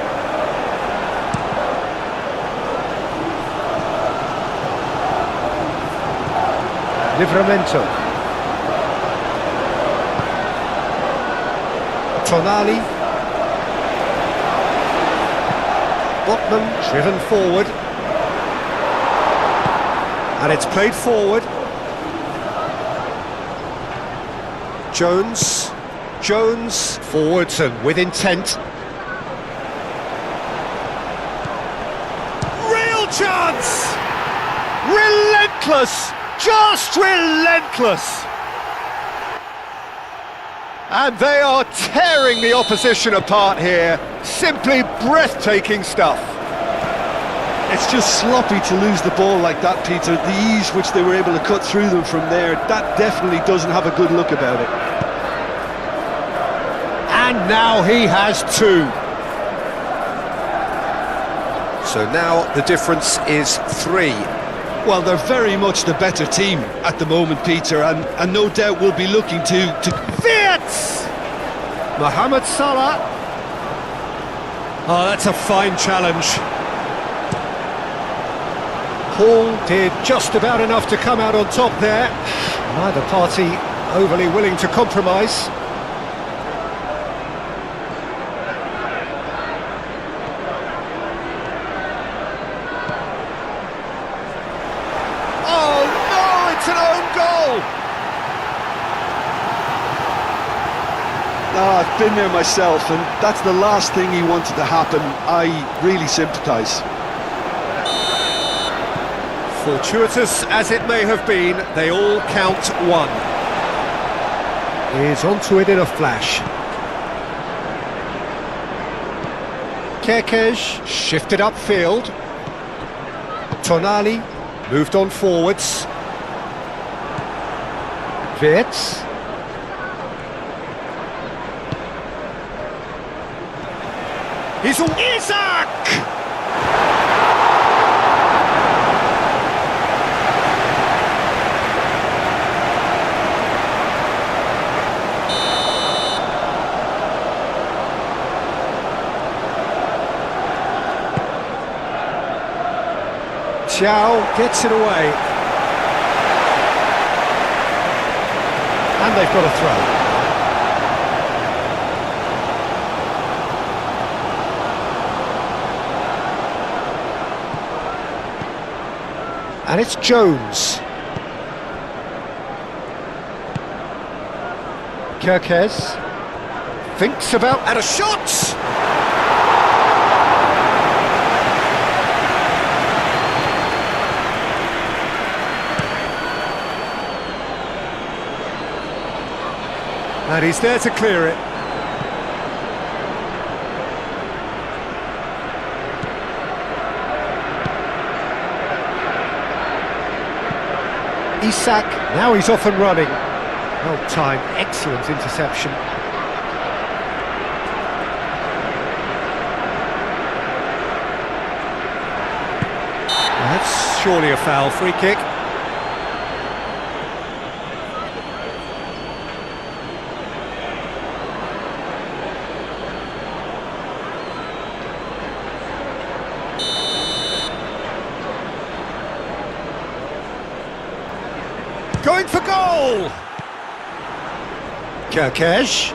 Livramento. Tonali. Botman driven forward. And it's played forward. Jones forwards and with intent. Real chance! Relentless! Just relentless! And they are tearing the opposition apart here. Simply breathtaking stuff. It's just sloppy to lose the ball like that, Peter. The ease which they were able to cut through them from there, that definitely doesn't have a good look about it. And now he has two. So now the difference is 3. Well, they're very much the better team at the moment, Peter, and no doubt will be looking to... Wirtz! Mohamed Salah. Oh, that's a fine challenge. Hall did just about enough to come out on top there. Neither party overly willing to compromise. Oh no, it's an own goal! Oh, I've been there myself, and that's the last thing he wanted to happen. I really sympathise. Fortuitous as it may have been, they all count one. He's onto it in a flash. Kerkez shifted upfield. Tonali moved on forwards. Wirtz. He's on Isaac! Xiao gets it away. And they've got a throw. And it's Jones. Kerkez thinks about... and a shot! And he's there to clear it. Isak, now he's off and running. Well timed, excellent interception. That's surely a foul, free kick. Going for goal! Kerkez.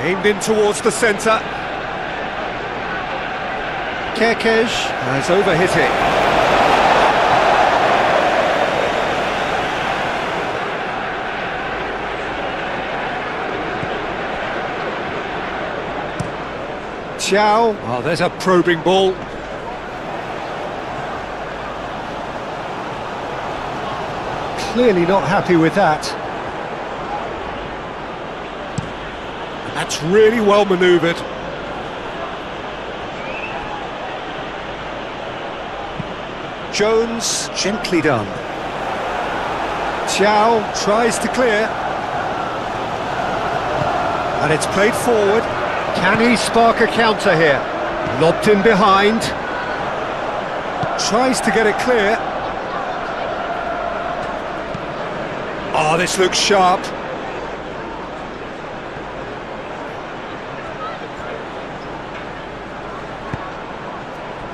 Aimed in towards the centre. Kerkez has overhit it. Xiao. Oh, there's a probing ball. Clearly not happy with that. That's really well manoeuvred. Jones, gently done. Xiao tries to clear. And it's played forward. Can he spark a counter here? Lobbed in behind. Tries to get it clear. Oh, this looks sharp.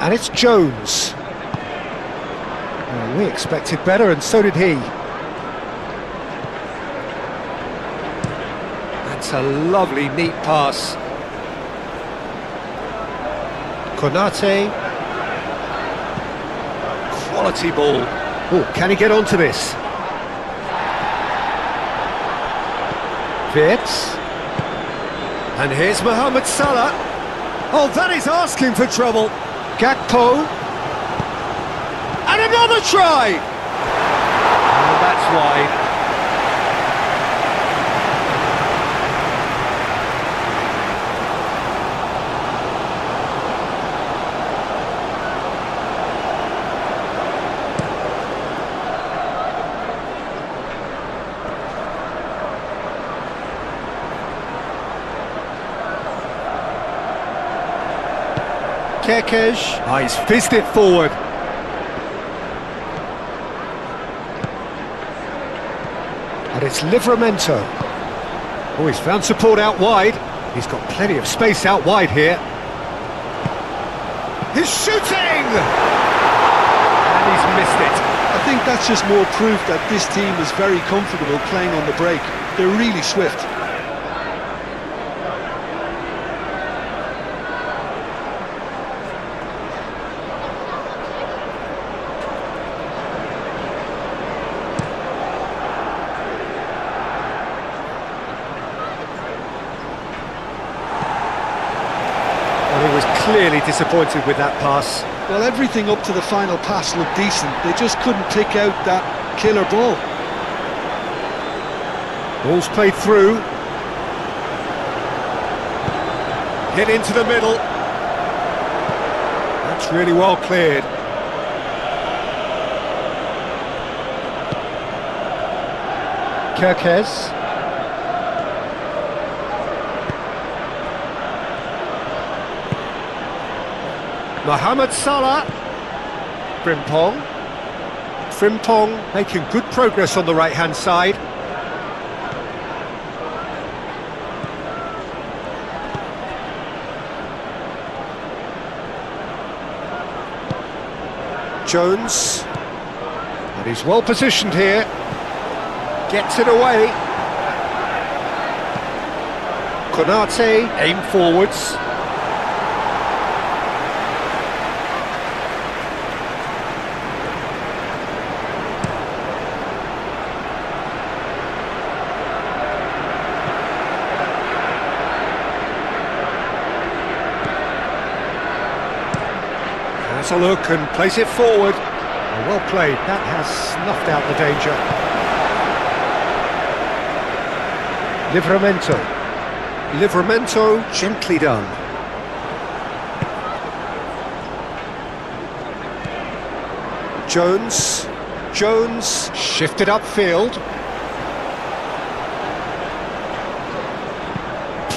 And it's Jones. Well, we expected better, and so did he. That's a lovely, neat pass. Konate. Quality ball. Oh, can he get onto this? Wirtz. And here's Mohamed Salah. Oh, that is asking for trouble. Gakpo. And another try! And that's wide. Kerkez. Ah, he's fizzed it forward. And it's Livramento. Oh, he's found support out wide. He's got plenty of space out wide here. He's shooting! And he's missed it. I think that's just more proof that this team is very comfortable playing on the break. They're really swift. Well, he was clearly disappointed with that pass. Well, everything up to the final pass looked decent. They just couldn't pick out that killer ball. Ball's played through. Hit into the middle. That's really well cleared. Kerkez. Mohamed Salah. Frimpong. Frimpong making good progress on the right-hand side. Jones. And he's well positioned here. Gets it away. Konate, aim forwards. Has a look and plays it forward. Oh, well played, that has snuffed out the danger. Livramento. Livramento, gently done. Jones. Jones, shifted upfield.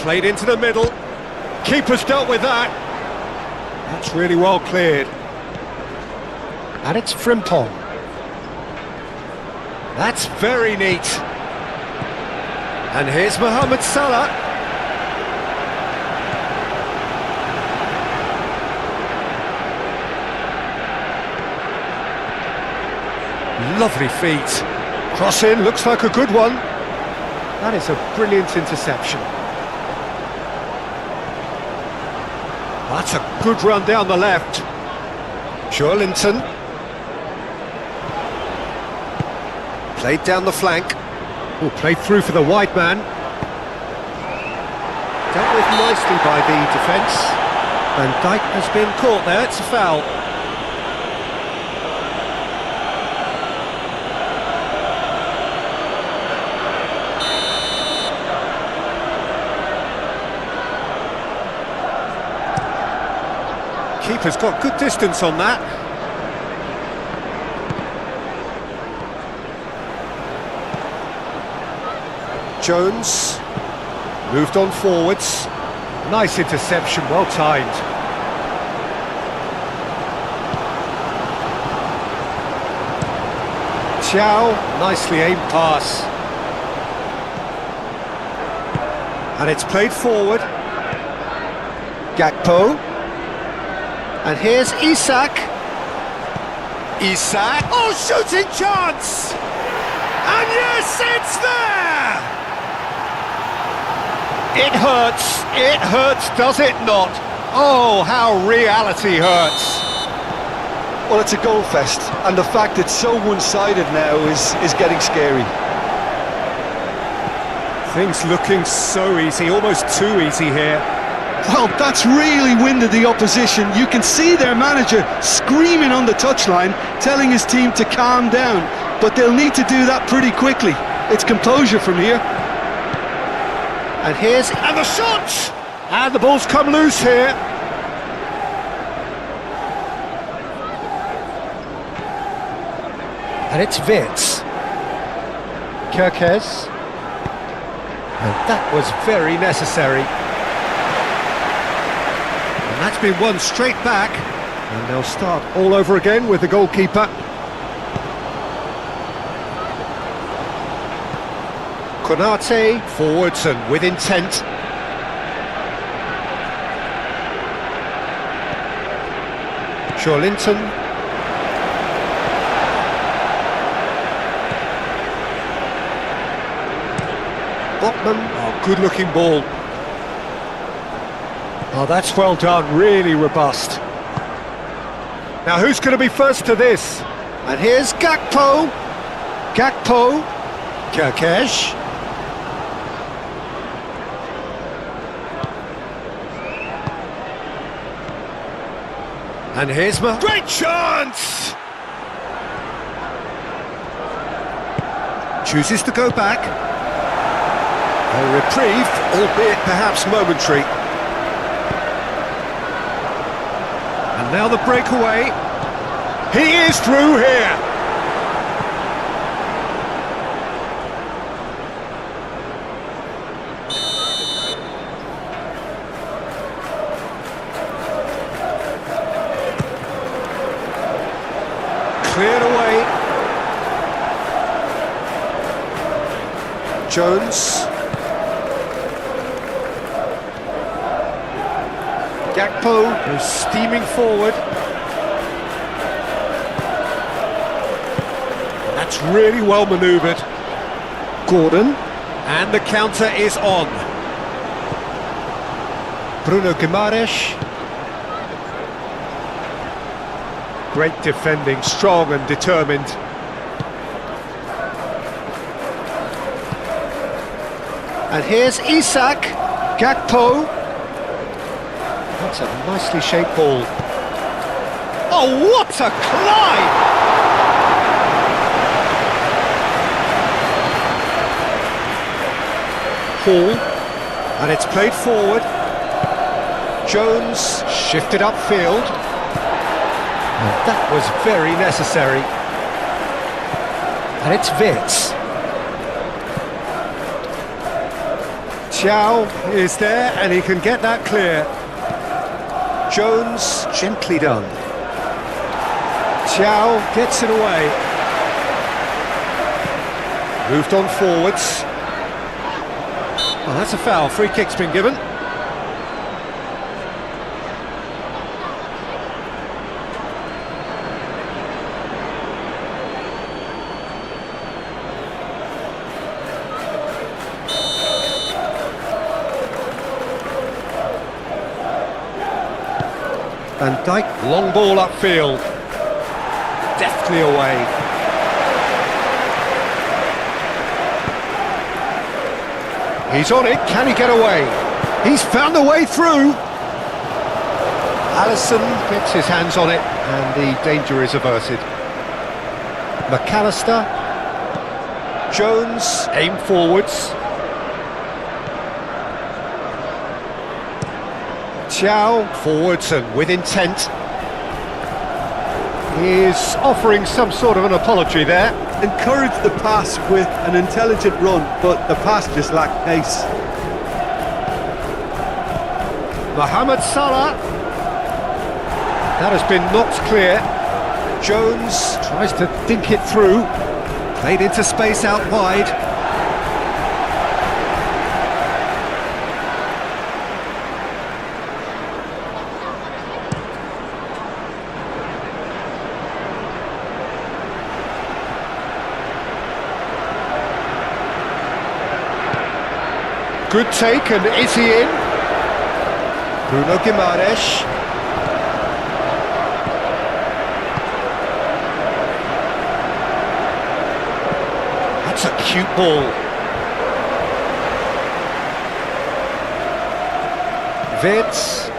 Played into the middle. Keeper's dealt with that. That's really well cleared. And it's Frimpong. That's very neat. And here's Mohamed Salah. Lovely feet. Cross in, looks like a good one. That is a brilliant interception. That's a good run down the left. Joelinton. Played down the flank. Oh, played through for the wide man. Dealt with nicely by the defence. Van Dijk has been caught there, it's a foul. Keeper's got good distance on that. Jones moved on forwards. Nice interception, well timed. Thiaw, nicely aimed pass. And it's played forward. Gakpo. And here's Isak. Isak. Oh, shooting chance! And yes, it's there! It hurts, does it not? Oh, how reality hurts. Well, it's a goal fest, and the fact it's so one-sided now is getting scary. Things looking so easy, almost too easy here. Well, that's really winded the opposition. You can see their manager screaming on the touchline, telling his team to calm down, but they'll need to do that pretty quickly. It's composure from here. And the shot! And the ball's come loose here. And it's Wits. Kerkez. And that was very necessary. And that's been won straight back. And they'll start all over again with the goalkeeper. Konate forwards and with intent. Linton. Botman, oh, good looking ball. Oh, that's well done, really robust. Now who's going to be first to this? And here's Gakpo. Kerkesh. And here's great chance! Chooses to go back. A reprieve, albeit perhaps momentary. And now the breakaway. He is through here! Cleared away. Jones. Gakpo is steaming forward. That's really well manoeuvred. Gordon. And the counter is on. Bruno Guimaraes. Great defending, strong and determined. And here's Isak. Gakpo. That's a nicely shaped ball. Oh, what a climb! Hall. And it's played forward. Jones shifted upfield. And that was very necessary. And it's Wits. Chow is there and he can get that clear. Jones, gently done. Chow gets it away. Moved on forwards. Oh, that's a foul. Free kick's been given. Van Dijk, long ball upfield, deftly away. He's on it, can he get away? He's found a way through. Alisson gets his hands on it and the danger is averted. McAllister, Jones, aim forwards. Chow, forwards and with intent. He's offering some sort of an apology there. Encouraged the pass with an intelligent run, but the pass just lacked pace. Mohamed Salah. That has been knocked clear. Jones tries to dink it through. Played into space out wide. Good take, and is he in? Bruno Guimaraes. That's a cute ball. Wits.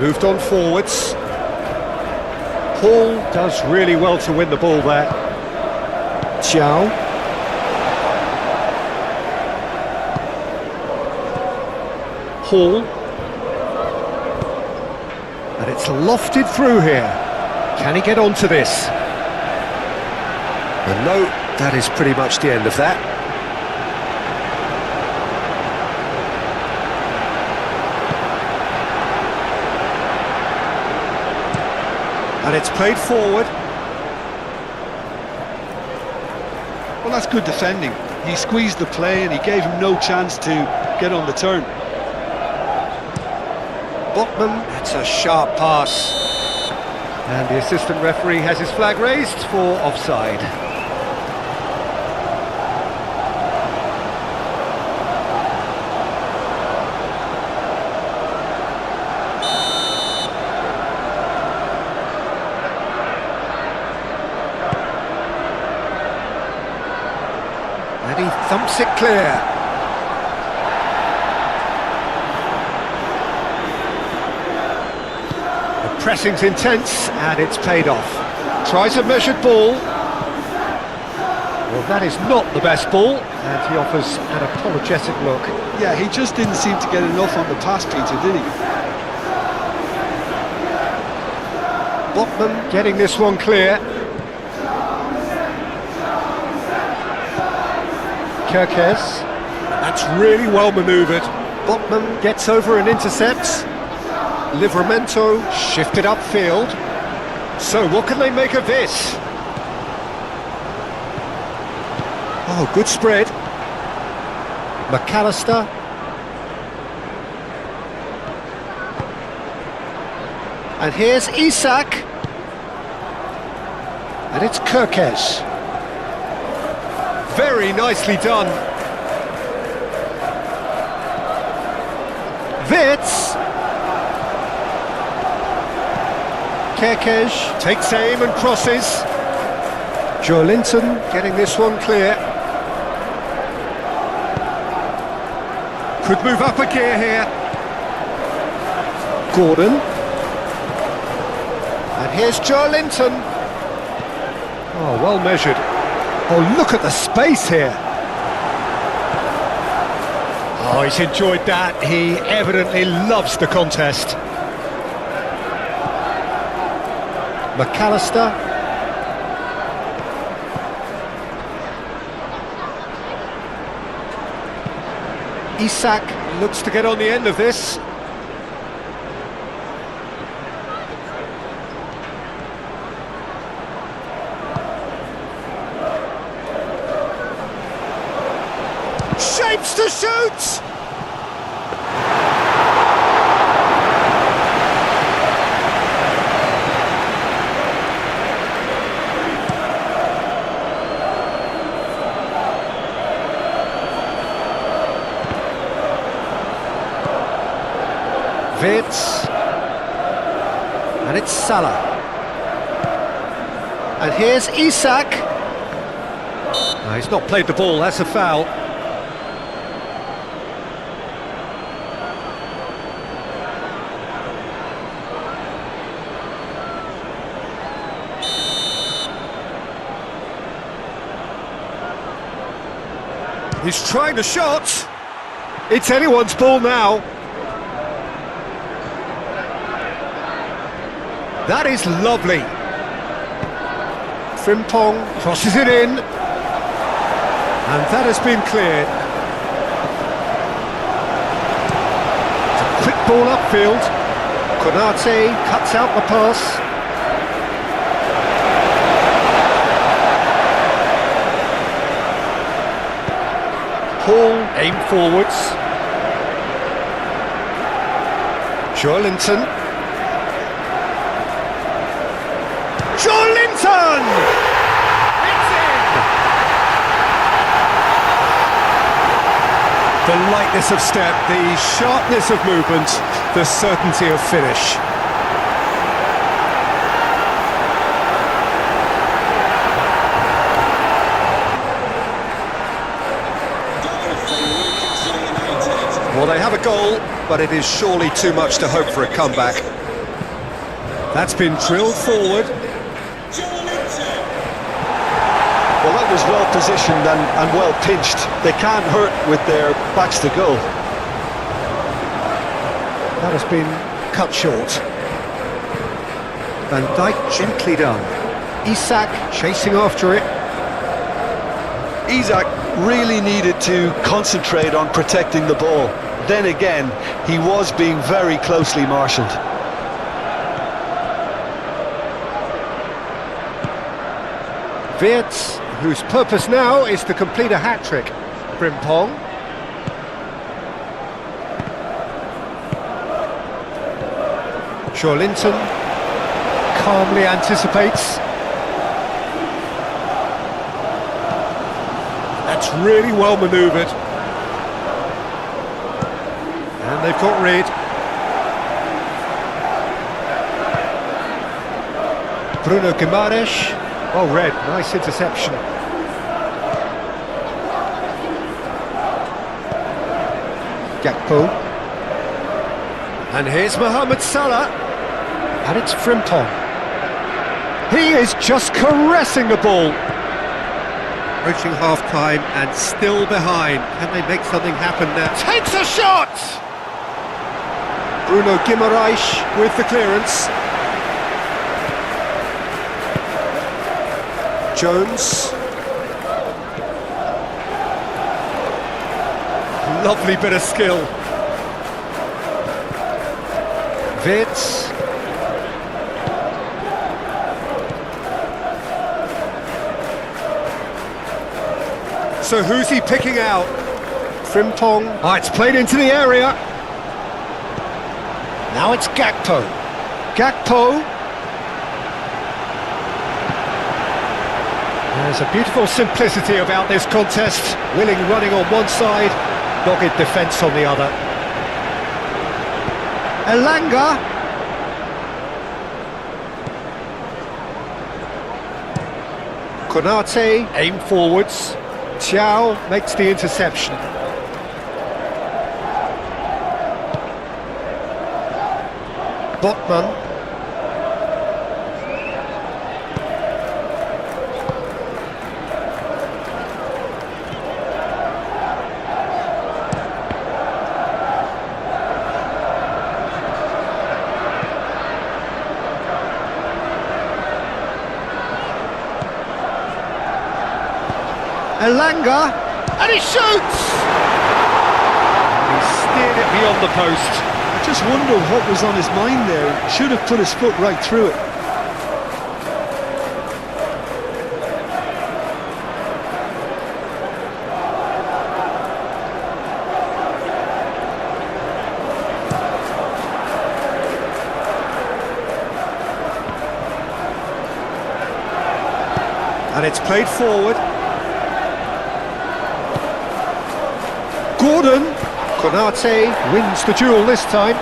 Moved on forwards. Hall does really well to win the ball there. Chow. Hall. And it's lofted through here. Can he get onto this? And no, that is pretty much the end of that. And it's played forward. Well, that's good defending. He squeezed the play and he gave him no chance to get on the turn. Botman, that's a sharp pass. And the assistant referee has his flag raised for offside. And he thumps it clear. The pressing's intense and it's paid off. Tries a measured ball. Well, that is not the best ball, and he offers an apologetic look. Yeah, he just didn't seem to get enough on the pass, Peter, did he? Botman getting this one clear. Kirkes, that's really well manoeuvred. Botman gets over and intercepts. Livramento shifted upfield. So what can they make of this? Oh, good spread. McAllister. And here's Isak. And it's Kirkes. Very nicely done. Wits. Kirkes takes aim and crosses. Joelinton getting this one clear. Could move up a gear here. Gordon. And here's Joelinton. Oh, well measured. Oh, look at the space here. Oh, he's enjoyed that. He evidently loves the contest. McAllister. Isak looks to get on the end of this. Shapes to shoot! Wits. And it's Salah. And here's Isak. No, he's not played the ball, that's a foul. He's trying the shot. It's anyone's ball now. That is lovely. Frimpong crosses it in. And that has been cleared. It's a quick ball upfield. Konate cuts out the pass. Hall aim forwards. Joelinton. Joelinton! It's in! The lightness of step, the sharpness of movement, the certainty of finish. Well, they have a goal, but it is surely too much to hope for a comeback. That's been drilled forward. Well, that was well positioned and well pinched. They can't hurt with their backs to goal. That has been cut short. Van Dijk gently done. Isak chasing after it. Isak really needed to concentrate on protecting the ball. Then again, he was being very closely marshalled. Wirtz, whose purpose now is to complete a hat-trick. Frimpong. Linton calmly anticipates. That's really well manoeuvred. And they've got rid. Bruno Guimaraes. Well read, nice interception. Gakpo. And here's Mohamed Salah. And it's Frimpong. He is just caressing the ball. Approaching half-time and still behind. Can they make something happen now? Takes a shot! Bruno Guimaraes with the clearance. Jones. Lovely bit of skill. Wirtz. So who's he picking out? Frimpong. Oh, it's played into the area. Now it's Gakpo. Gakpo. There's a beautiful simplicity about this contest. Willing running on one side, dogged defence on the other. Elanga. Konate, aim forwards. Thiaw makes the interception. Botman. Elanga, and he shoots! He steered it beyond the post. I just wonder what was on his mind there. Should have put his foot right through it. And it's played forward. Gordon. Konate wins the duel this time.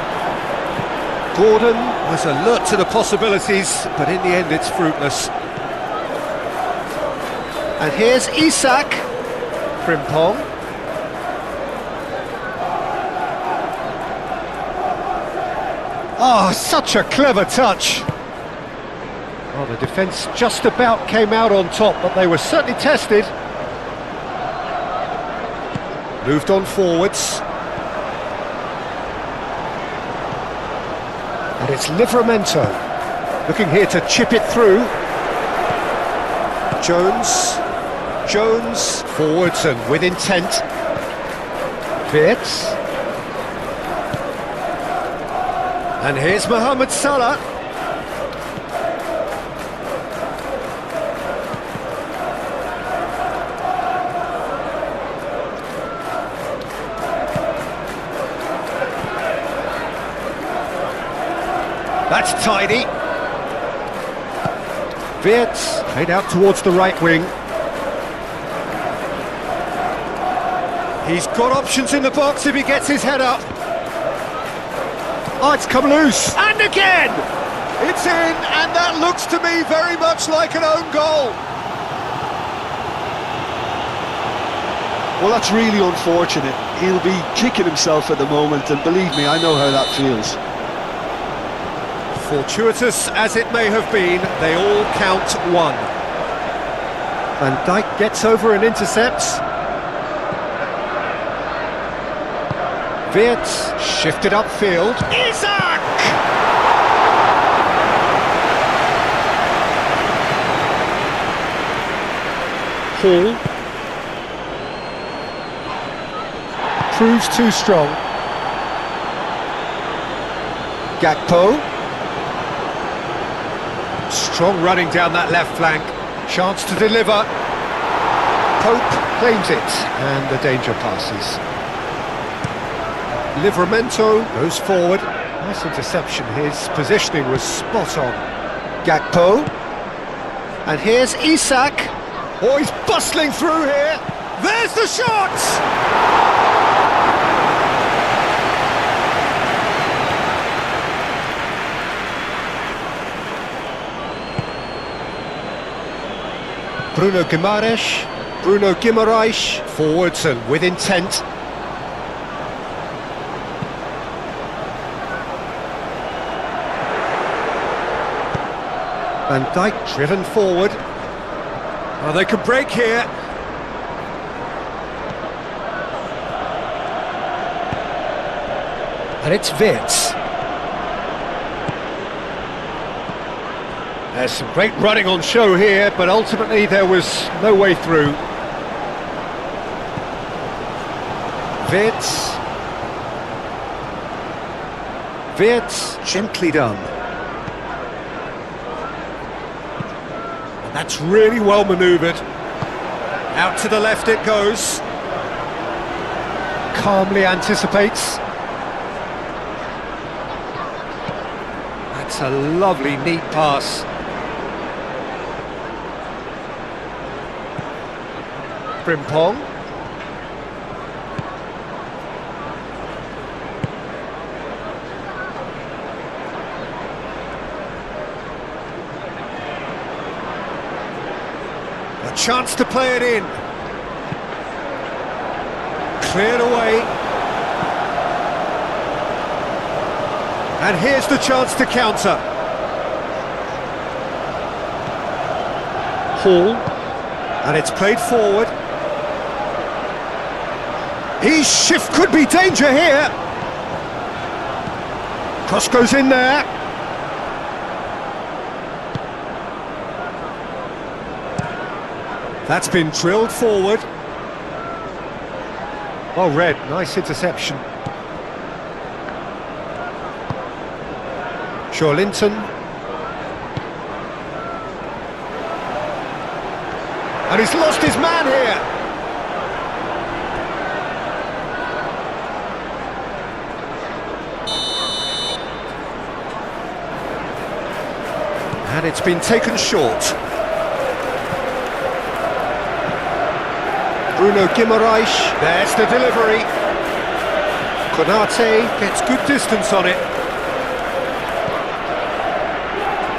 Gordon was alert to the possibilities, but in the end it's fruitless. And here's Isak. Frimpong. Oh, such a clever touch. Well, the defence just about came out on top, but they were certainly tested. Moved on forwards. And it's Livramento, looking here to chip it through. Jones, forwards and with intent. Wirtz. And here's Mohamed Salah. That's tidy. Wirtz played out towards the right wing. He's got options in the box if he gets his head up. Oh, it's come loose. And again! It's in, and that looks to me very much like an own goal. Well, that's really unfortunate. He'll be kicking himself at the moment, and believe me, I know how that feels. Fortuitous as it may have been, they all count one. Van Dijk gets over and intercepts. Wirtz shifted upfield. Isak! Hall. Proves too strong. Gakpo. Strong running down that left flank. Chance to deliver. Pope claims it, and the danger passes. Livramento goes forward. Nice interception. His positioning was spot on. Gakpo. And here's Isak. Oh, he's bustling through here. There's the shot! Bruno Guimaraes, forwards and with intent. Van Dijk driven forward. Oh, they could break here. And it's Wirtz. There's some great running on show here, but ultimately there was no way through. Wirtz, gently done. And that's really well manoeuvred. Out to the left it goes. Calmly anticipates. That's a lovely, neat pass. Frimpong. A chance to play it in. Cleared away. And here's the chance to counter. Hall. And it's played forward. His shift could be danger here. Cross goes in there. That's been drilled forward. Well read, nice interception. Linton. And he's lost his man here. And it's been taken short. Bruno Guimaraes, there's the delivery. Konate gets good distance on it.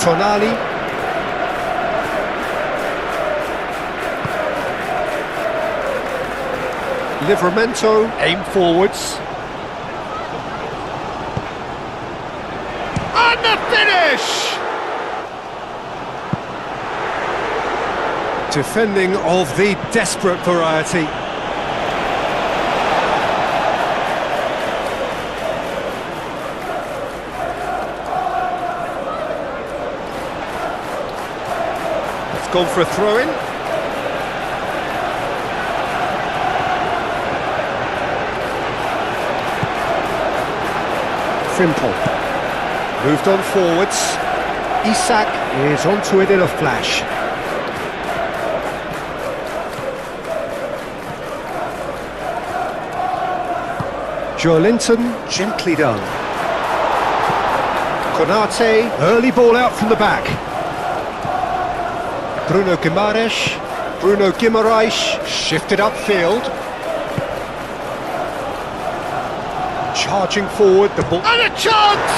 Tonali. Livramento, aim forwards. And the finish! Defending of the desperate variety. It's gone for a throw-in. Frimpong. Moved on forwards. Isak is onto it in a flash. Linton, gently done. Konate, early ball out from the back. Bruno Guimaraes, shifted upfield. Charging forward, the ball. And a chance!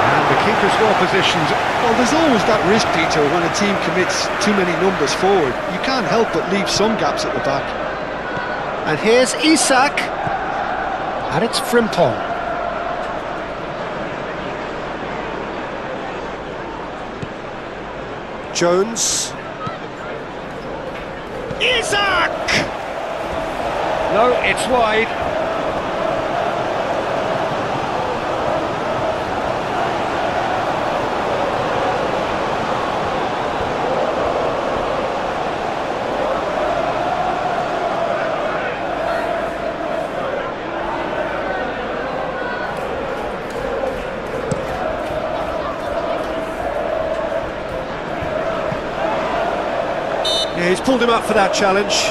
And the keeper's well positioned. Well, there's always that risk, Peter, when a team commits too many numbers forward. You can't help but leave some gaps at the back. And here's Isak. And it's Frimpong. Jones. Isak! No, it's wide. He's pulled him up for that challenge.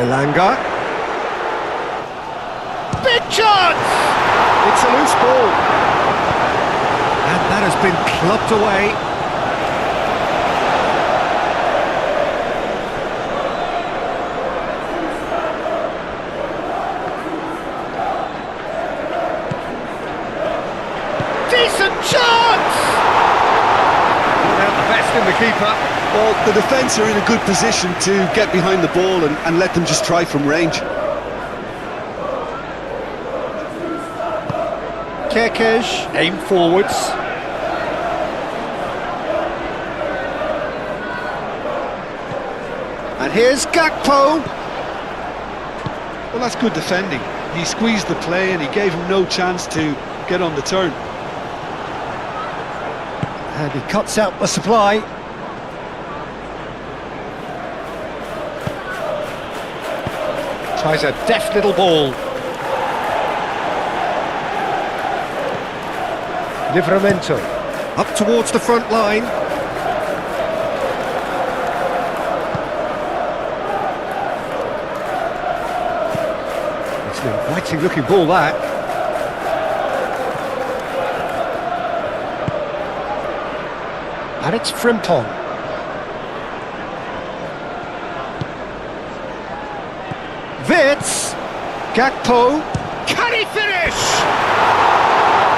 Elanga. Big chance! It's a loose ball. And that has been clubbed away. Decent chance! Out the best in the keeper. Well, the defence are in a good position to get behind the ball and let them just try from range. Kekej, aim forwards. And here's Gakpo. Well, that's good defending. He squeezed the play and he gave him no chance to get on the turn. And he cuts out the supply. Tries a deft little ball. Livramento up towards the front line. It's an inviting looking ball, that. And it's Frimpong. Wits, Gakpo, can he finish?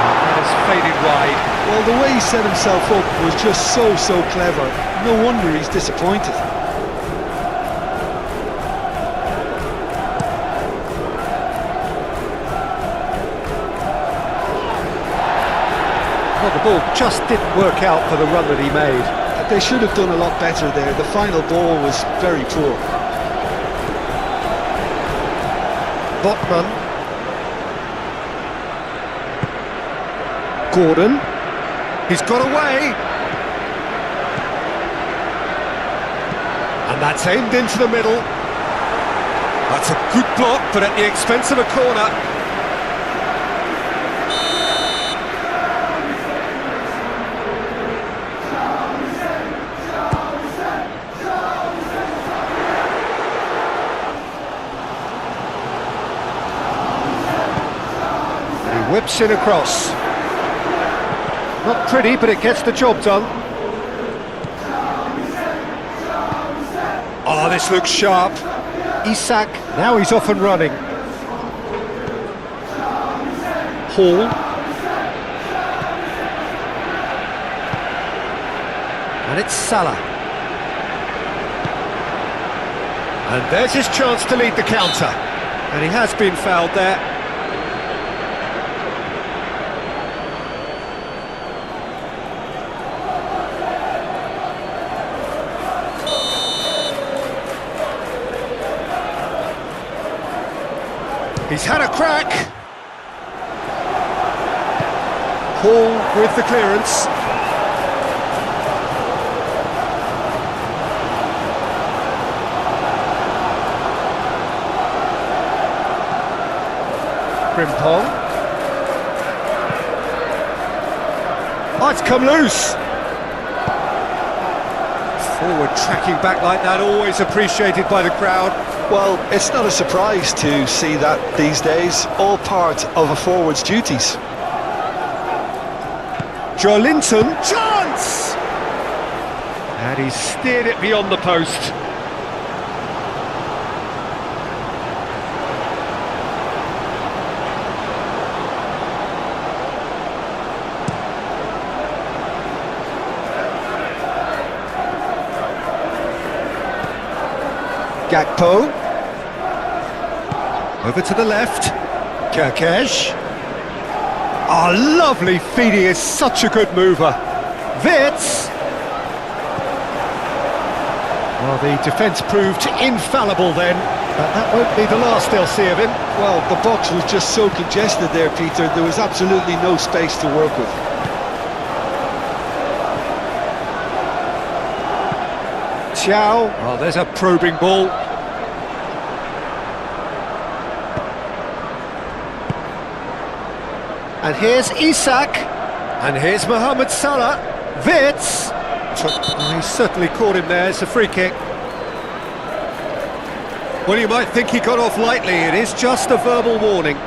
That has faded wide. Well, the way he set himself up was just so clever. No wonder he's disappointed. Well, the ball just didn't work out for the run that he made. They should have done a lot better there. The final ball was very poor. Botman. Gordon. He's got away. And that's aimed into the middle. That's a good block, but at the expense of a corner. Whips in across. Not pretty, but it gets the job done. Oh, this looks sharp. Isak, now he's off and running. Hall. And it's Salah. And there's his chance to lead the counter. And he has been fouled there. He's had a crack. Hall with the clearance. Frimpong. Oh, it's come loose. Forward tracking back like that, always appreciated by the crowd. Well, it's not a surprise to see that these days, all part of a forward's duties. Joelinton, chance! And he's steered it beyond the post. Gakpo. Over to the left. Kekej. Oh, lovely feeding, is such a good mover. Wits. Well, the defence proved infallible then, but that won't be the last they'll see of him. Well, the box was just so congested there, Peter. There was absolutely no space to work with. Martial. Oh, there's a probing ball. And here's Isak. And here's Mohamed Salah. Wirtz. Oh, he certainly caught him there. It's a free kick. Well, you might think he got off lightly. It is just a verbal warning.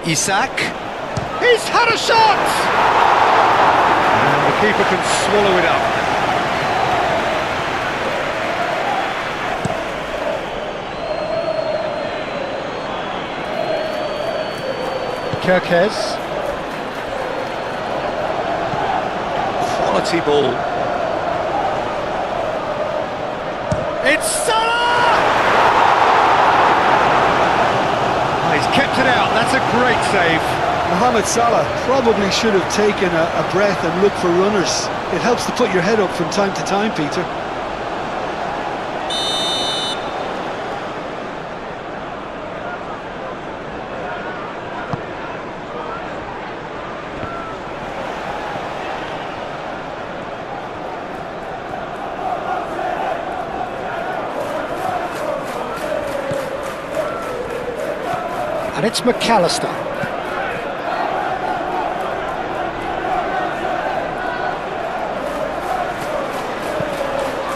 Isak, he's had a shot! And the keeper can swallow it up. Kerkez. Quality ball. It's Salah! He's kept it out, that's a great save. Mohamed Salah probably should have taken a breath and looked for runners. It helps to put your head up from time to time, Peter. And it's McAllister.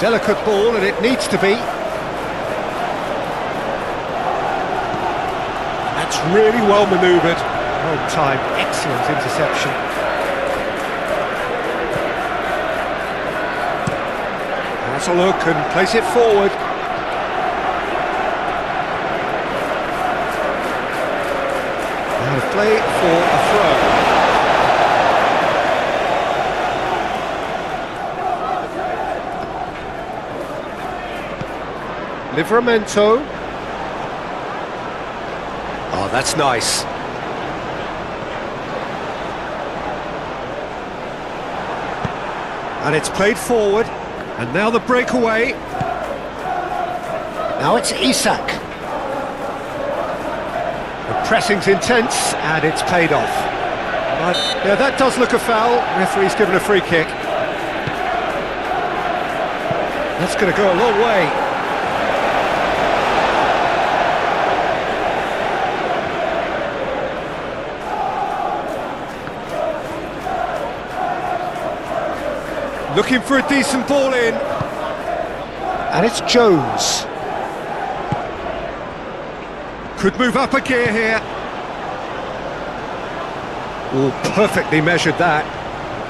Delicate ball, and it needs to be. That's really well manoeuvred. Well timed, excellent interception. That's a look and place it forward. Play for a throw. Livramento. Oh, that's nice. And it's played forward. And now the breakaway. Now it's Isak. Pressing's intense, and it's paid off. But, yeah, that does look a foul. Referee's given a free kick. That's going to go a long way. Looking for a decent ball in. And it's Jones. Could move up a gear here. Oh, perfectly measured that.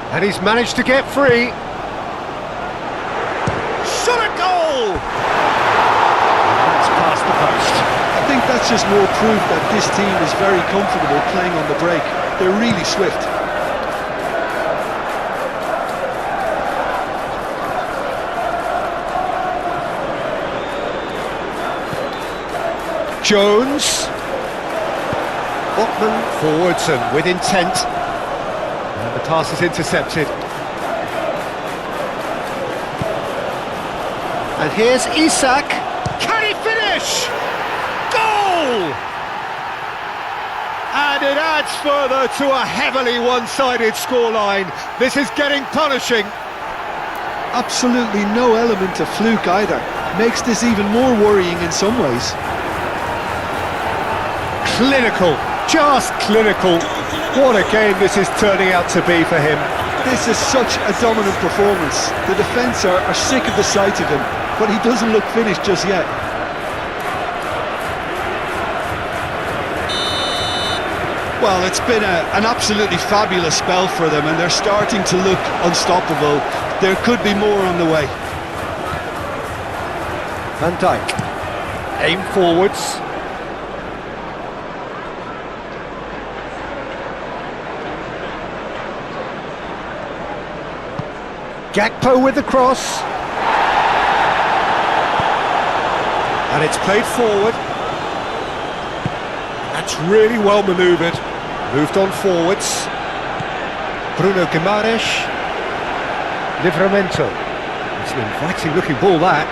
And he's managed to get free. Shot a goal! That's past the post. I think that's just more proof that this team is very comfortable playing on the break. They're really swift. Jones. Botman forwards and with intent. And the pass is intercepted. And here's Isak. Can he finish? Goal! And it adds further to a heavily one-sided scoreline. This is getting punishing. Absolutely no element of fluke either. Makes this even more worrying in some ways. Clinical, just clinical. What a game this is turning out to be for him. This is such a dominant performance. The defence are sick of the sight of him, but he doesn't look finished just yet. Well, it's been an absolutely fabulous spell for them, and they're starting to look unstoppable. There could be more on the way. Van Dijk, aim forwards. Gakpo with the cross. And it's played forward. That's really well manoeuvred. Moved on forwards. Bruno Guimaraes. Livramento. It's an inviting looking ball that.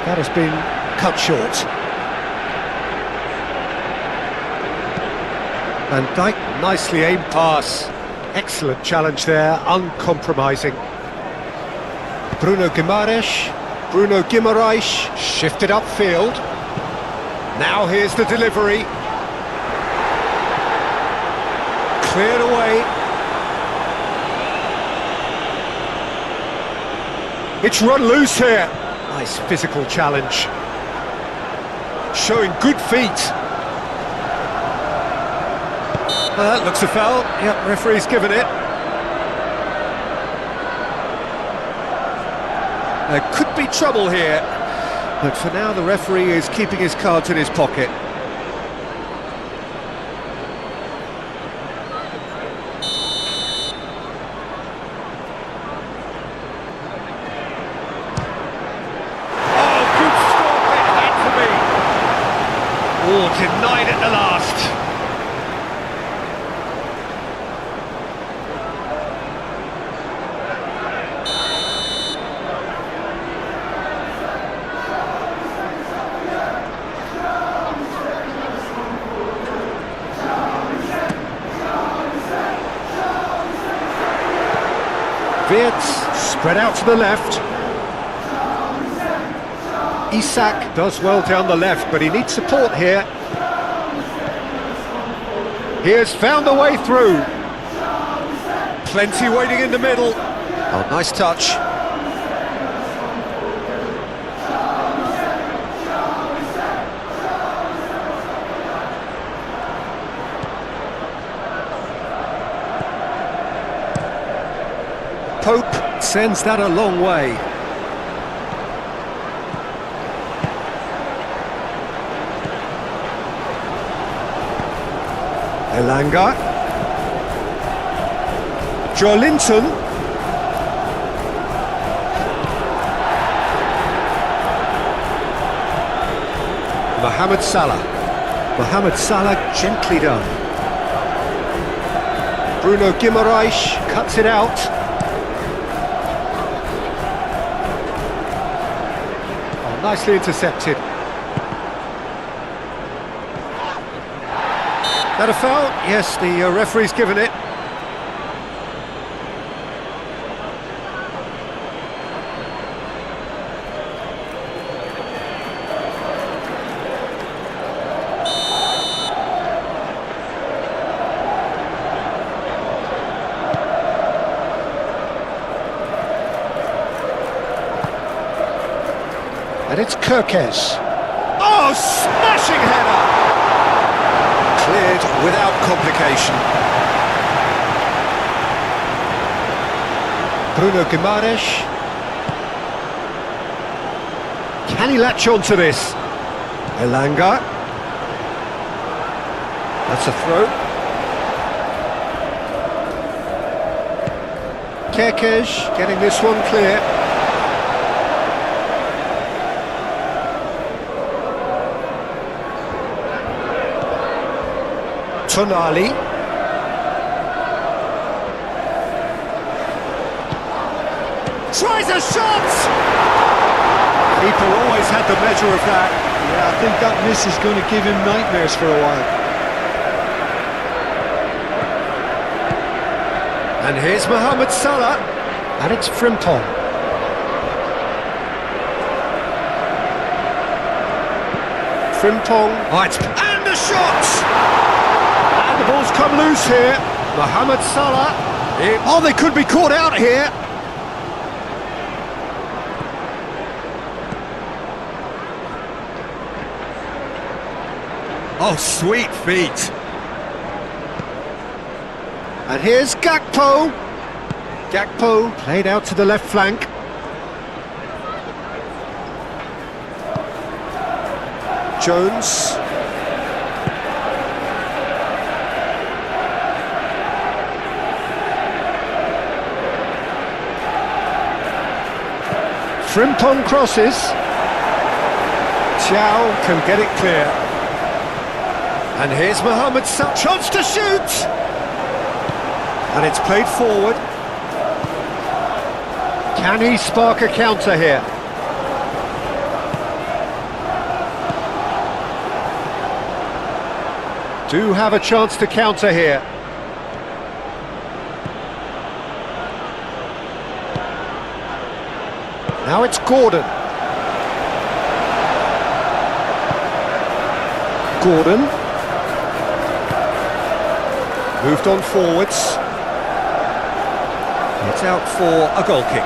That has been cut short. Van Dijk, nicely aimed pass. Excellent challenge there, uncompromising. Bruno Guimaraes. Bruno Guimaraes shifted upfield. Now here's the delivery. Cleared away. It's run loose here. Nice physical challenge. Showing good feet. Well, that looks a foul. Yep, referee's given it. There could be trouble here, but for now the referee is keeping his cards in his pocket. Oh, good stop, it had to be. Oh, denied at the last. Wirtz, spread out to the left. Isak does well down the left, but he needs support here. He has found a way through. Plenty waiting in the middle. Oh, nice touch. Pope sends that a long way. Elanga. Joelinton. Mohamed Salah. Mohamed Salah gently done. Bruno Guimaraes cuts it out. Nicely intercepted. That a foul? Yes, the referee's given it. And it's Kirkes. Oh, smashing header! Cleared without complication. Bruno Guimaraes. Can he latch on to this? Elanga. That's a throw. Kirkes getting this one clear. Tonali. Tries a shot! Keeper always had the measure of that. Yeah, I think that miss is going to give him nightmares for a while. And here's Mohamed Salah. And it's Frimpong. Frimpong. Oh, and the shot! And the ball's come loose here. Mohamed Salah. Oh, they could be caught out here. Oh, sweet feet. And here's Gakpo. Gakpo played out to the left flank. Jones. Frimpong crosses. Martial can get it clear. And here's Mohamed Salah, chance to shoot! And it's played forward. Can he spark a counter here? Do have a chance to counter here. Now it's Gordon. Gordon. Moved on forwards. It's out for a goal kick.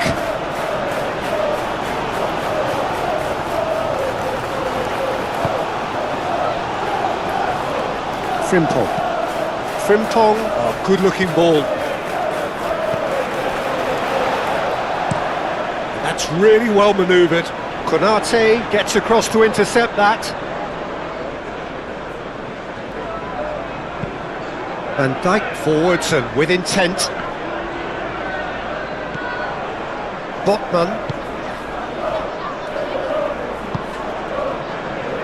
Frimpong, a good-looking ball. That's really well manoeuvred. Konate gets across to intercept that. Van Dijk forwards and with intent. Botman.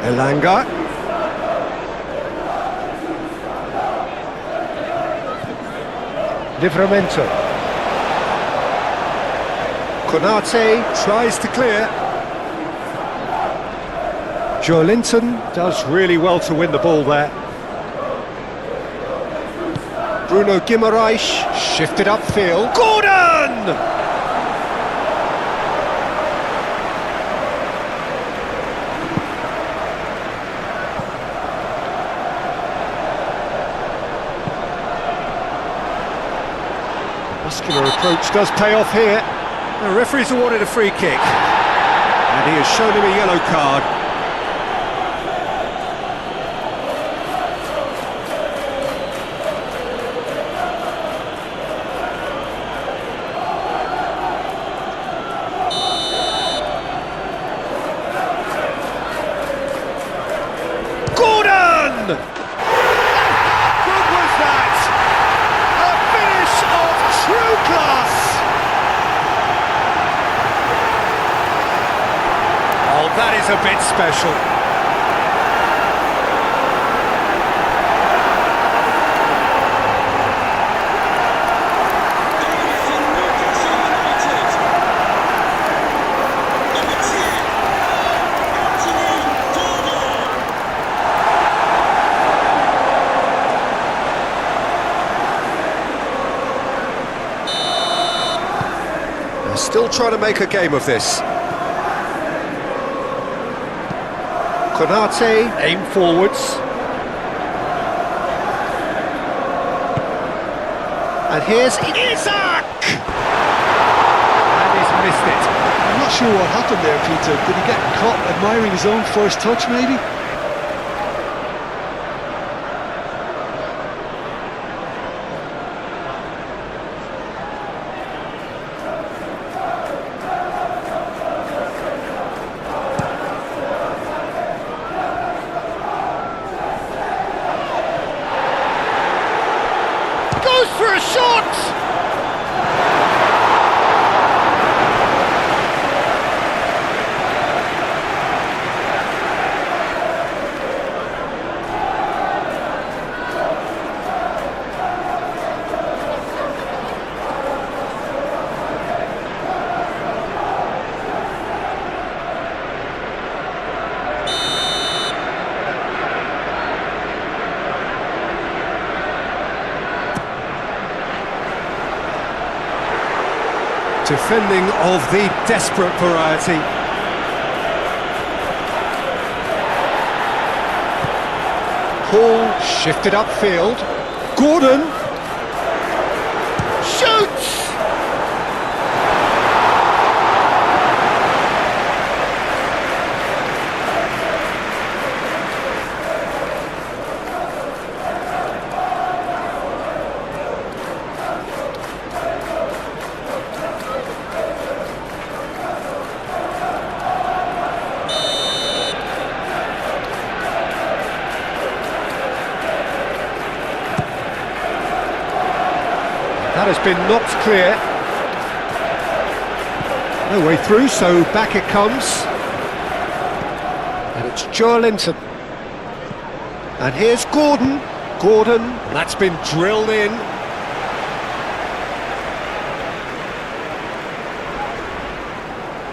Elanga. Livramento. Konate tries to clear. Joelinton does really well to win the ball there. Bruno Guimaraes shifted upfield. Gordon! Muscular approach does pay off here. The referee's awarded a free kick. And he has shown him a yellow card. That is a bit special. They're still trying to make a game of this. Konate, aim forwards. And here's Isaac! And he's missed it. I'm not sure what happened there, Peter. Did he get caught admiring his own first touch, maybe? For a shot! Defending of the desperate variety. Hall shifted upfield. Gordon shoots! That has been knocked clear. No way through, so back it comes. And It's Joelinton. And here's Gordon. Gordon, that's been drilled in.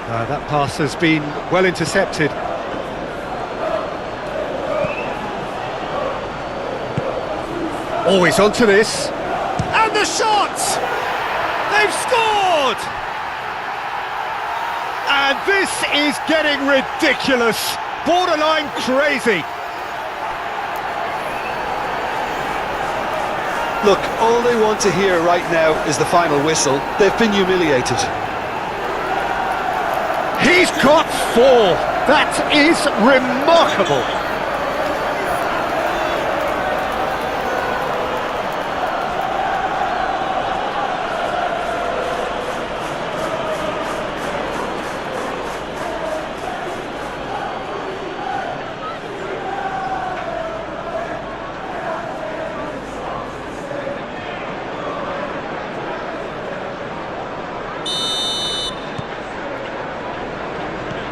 That pass has been well intercepted. Always onto this. And the shot! They've scored! And this is getting ridiculous. Borderline crazy. Look, all they want to hear right now is the final whistle. They've been humiliated. He's got 4. That is remarkable.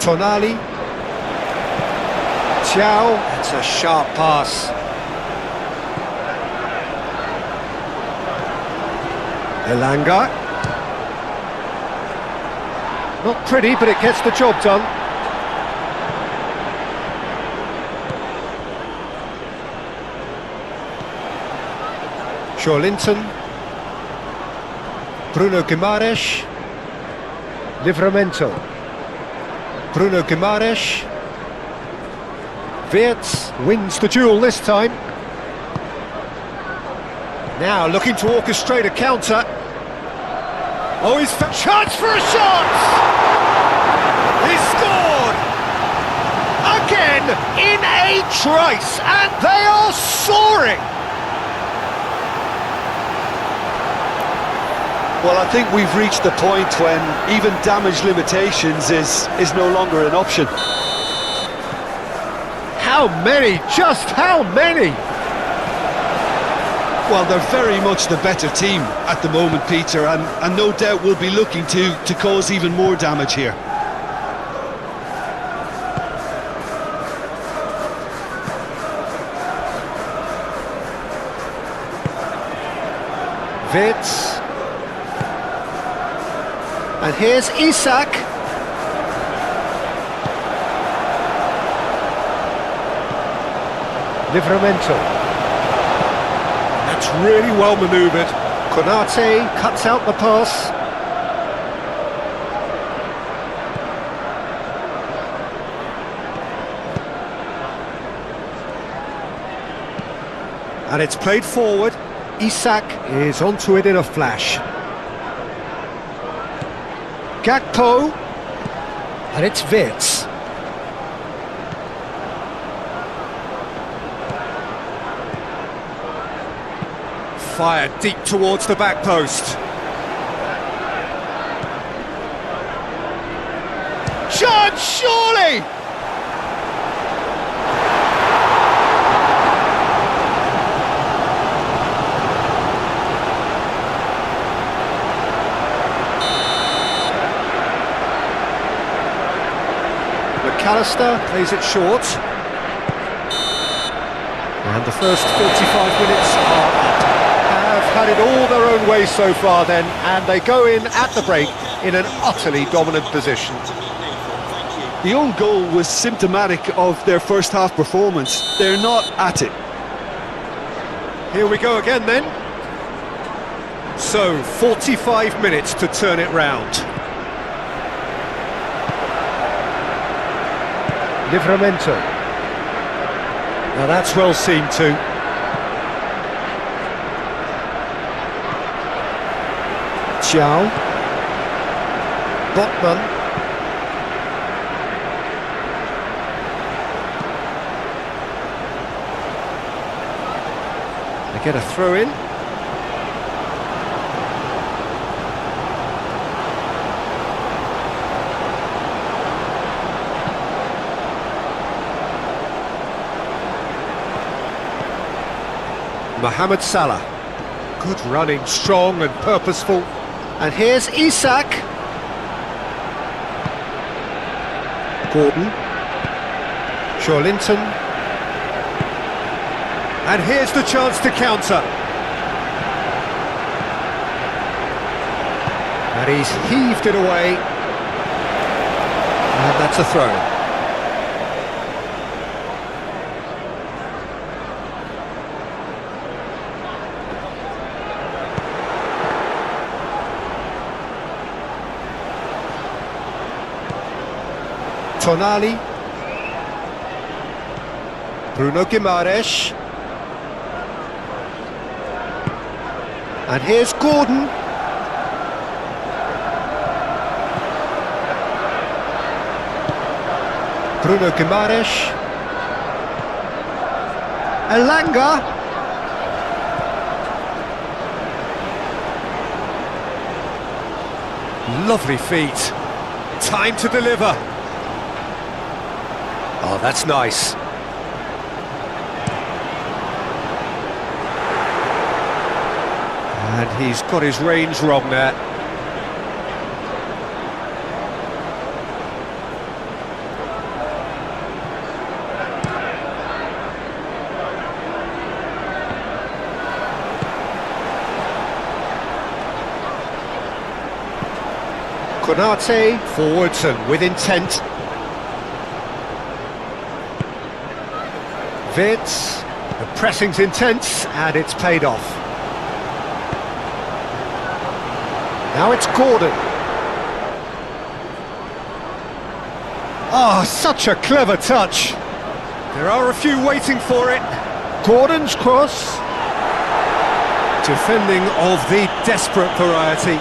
Tonali. Chow. That's a sharp pass. Elanga. Not pretty, but it gets the job done. Joelinton. Bruno Guimaraes. Livramento. Bruno Guimaraes. Wirtz wins the duel this time. Now looking to orchestrate a counter. Oh, he's chance for a shot! He's scored! Again, in a trice, and they are soaring! Well, I think we've reached the point when even damage limitations is no longer an option. How many? Just how many? Well, they're very much the better team at the moment, Peter, and no doubt will be looking to cause even more damage here. Wirtz. And here's Isak. Livramento. That's really well manoeuvred. Konate cuts out the pass. And it's played forward. Isak is onto it in a flash. Gakpo, and it's Wirtz. Fired deep towards the back post. Chance, surely! McAllister plays it short. And the first 45 minutes are up. Have had it all their own way so far then, and they go in at the break in an utterly dominant position. The own goal was symptomatic of their first half performance. They're not at it. Here we go again then. So, 45 minutes to turn it round. Livramento. Now that's well seen too. Chow. Botman. They get a throw in. Mohamed Salah. Good running, strong and purposeful. And here's Isak. Gordon. Linton. And here's the chance to counter. And he's heaved it away. And that's a throw. Tonali, Bruno Guimaraes, and here's Gordon. Bruno Guimaraes, Elanga, lovely feet, time to deliver. Oh, that's nice. And he's got his range wrong there. Konate forwards and with intent. Vids, the pressing's intense and it's paid off. Now it's Gordon. Oh, such a clever touch. There are a few waiting for it. Gordon's cross. Defending of the desperate variety.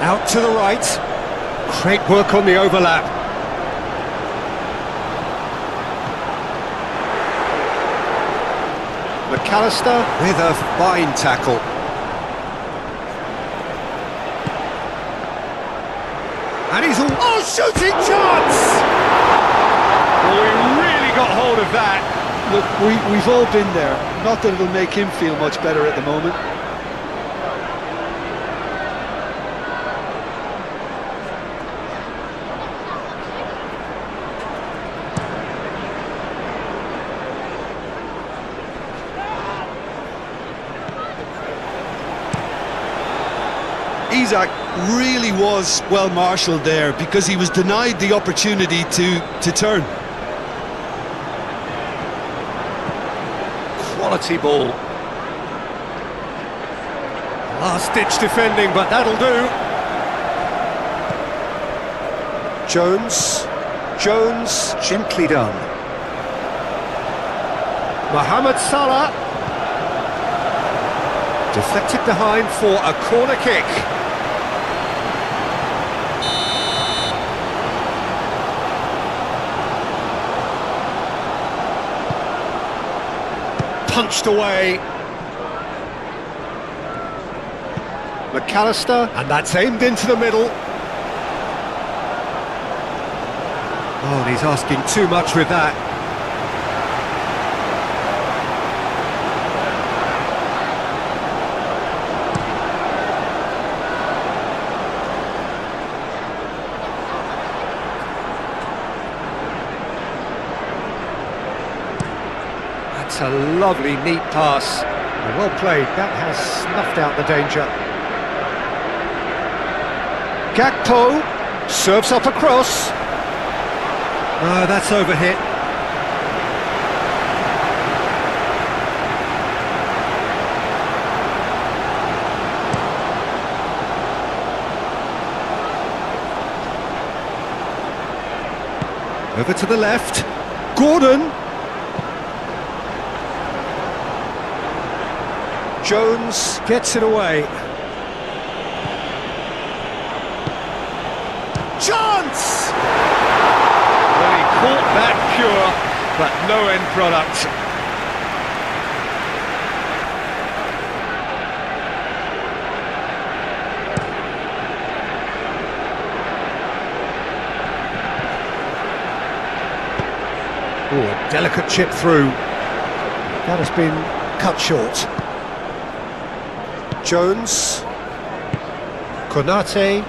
Out to the right. Great work on the overlap. McAllister with a fine tackle. And he's shooting chance! Well, we really got hold of that. Look, we've all been there. Not that it'll make him feel much better at the moment. Isak really was well marshalled there because he was denied the opportunity to turn. Quality ball. Last-ditch defending, but that'll do. Jones, gently done. Mohamed Salah. Deflected behind for a corner kick. Punched away. McAllister, and that's aimed into the middle. Oh, and he's asking too much with that. A lovely, neat pass. Well played. That has snuffed out the danger. Gakpo serves up a cross. Oh, that's overhit. Over to the left. Gordon. Jones gets it away. Chance! Well, he caught that pure, but no end product. Oh, a delicate chip through. That has been cut short. Jones, Konate,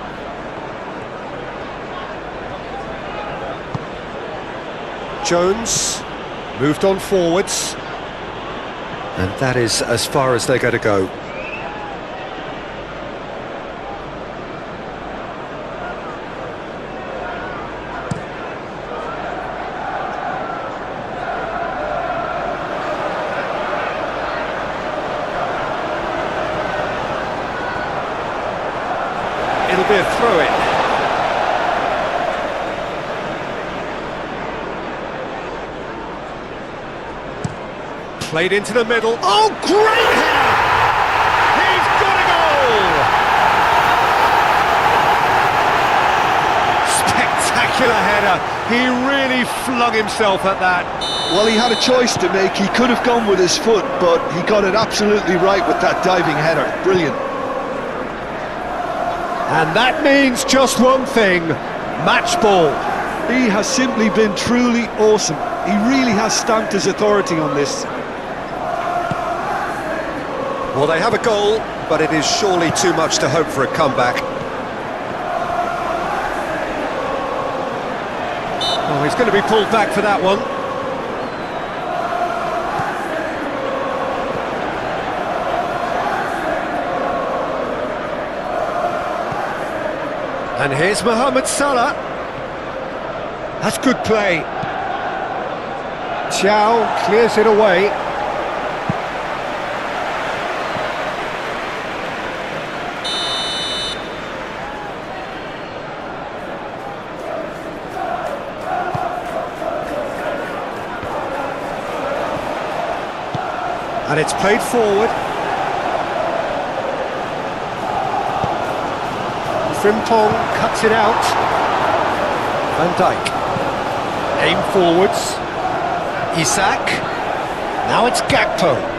Jones moved on forwards, and that is as far as they're going to go. It'll be a throw-in. Played into the middle. Oh, great header! He's got a goal! Spectacular header. He really flung himself at that. Well, he had a choice to make. He could have gone with his foot, but he got it absolutely right with that diving header. Brilliant. And that means just one thing: match ball. He has simply been truly awesome. He really has stamped his authority on this. Well, they have a goal, but it is surely too much to hope for a comeback. Oh, he's going to be pulled back for that one. And here's Mohamed Salah. That's good play. Thiaw clears it away. And it's played forward. Frimpong cuts it out. Van Dijk. Aim forwards. Isak. Now it's Gakpo.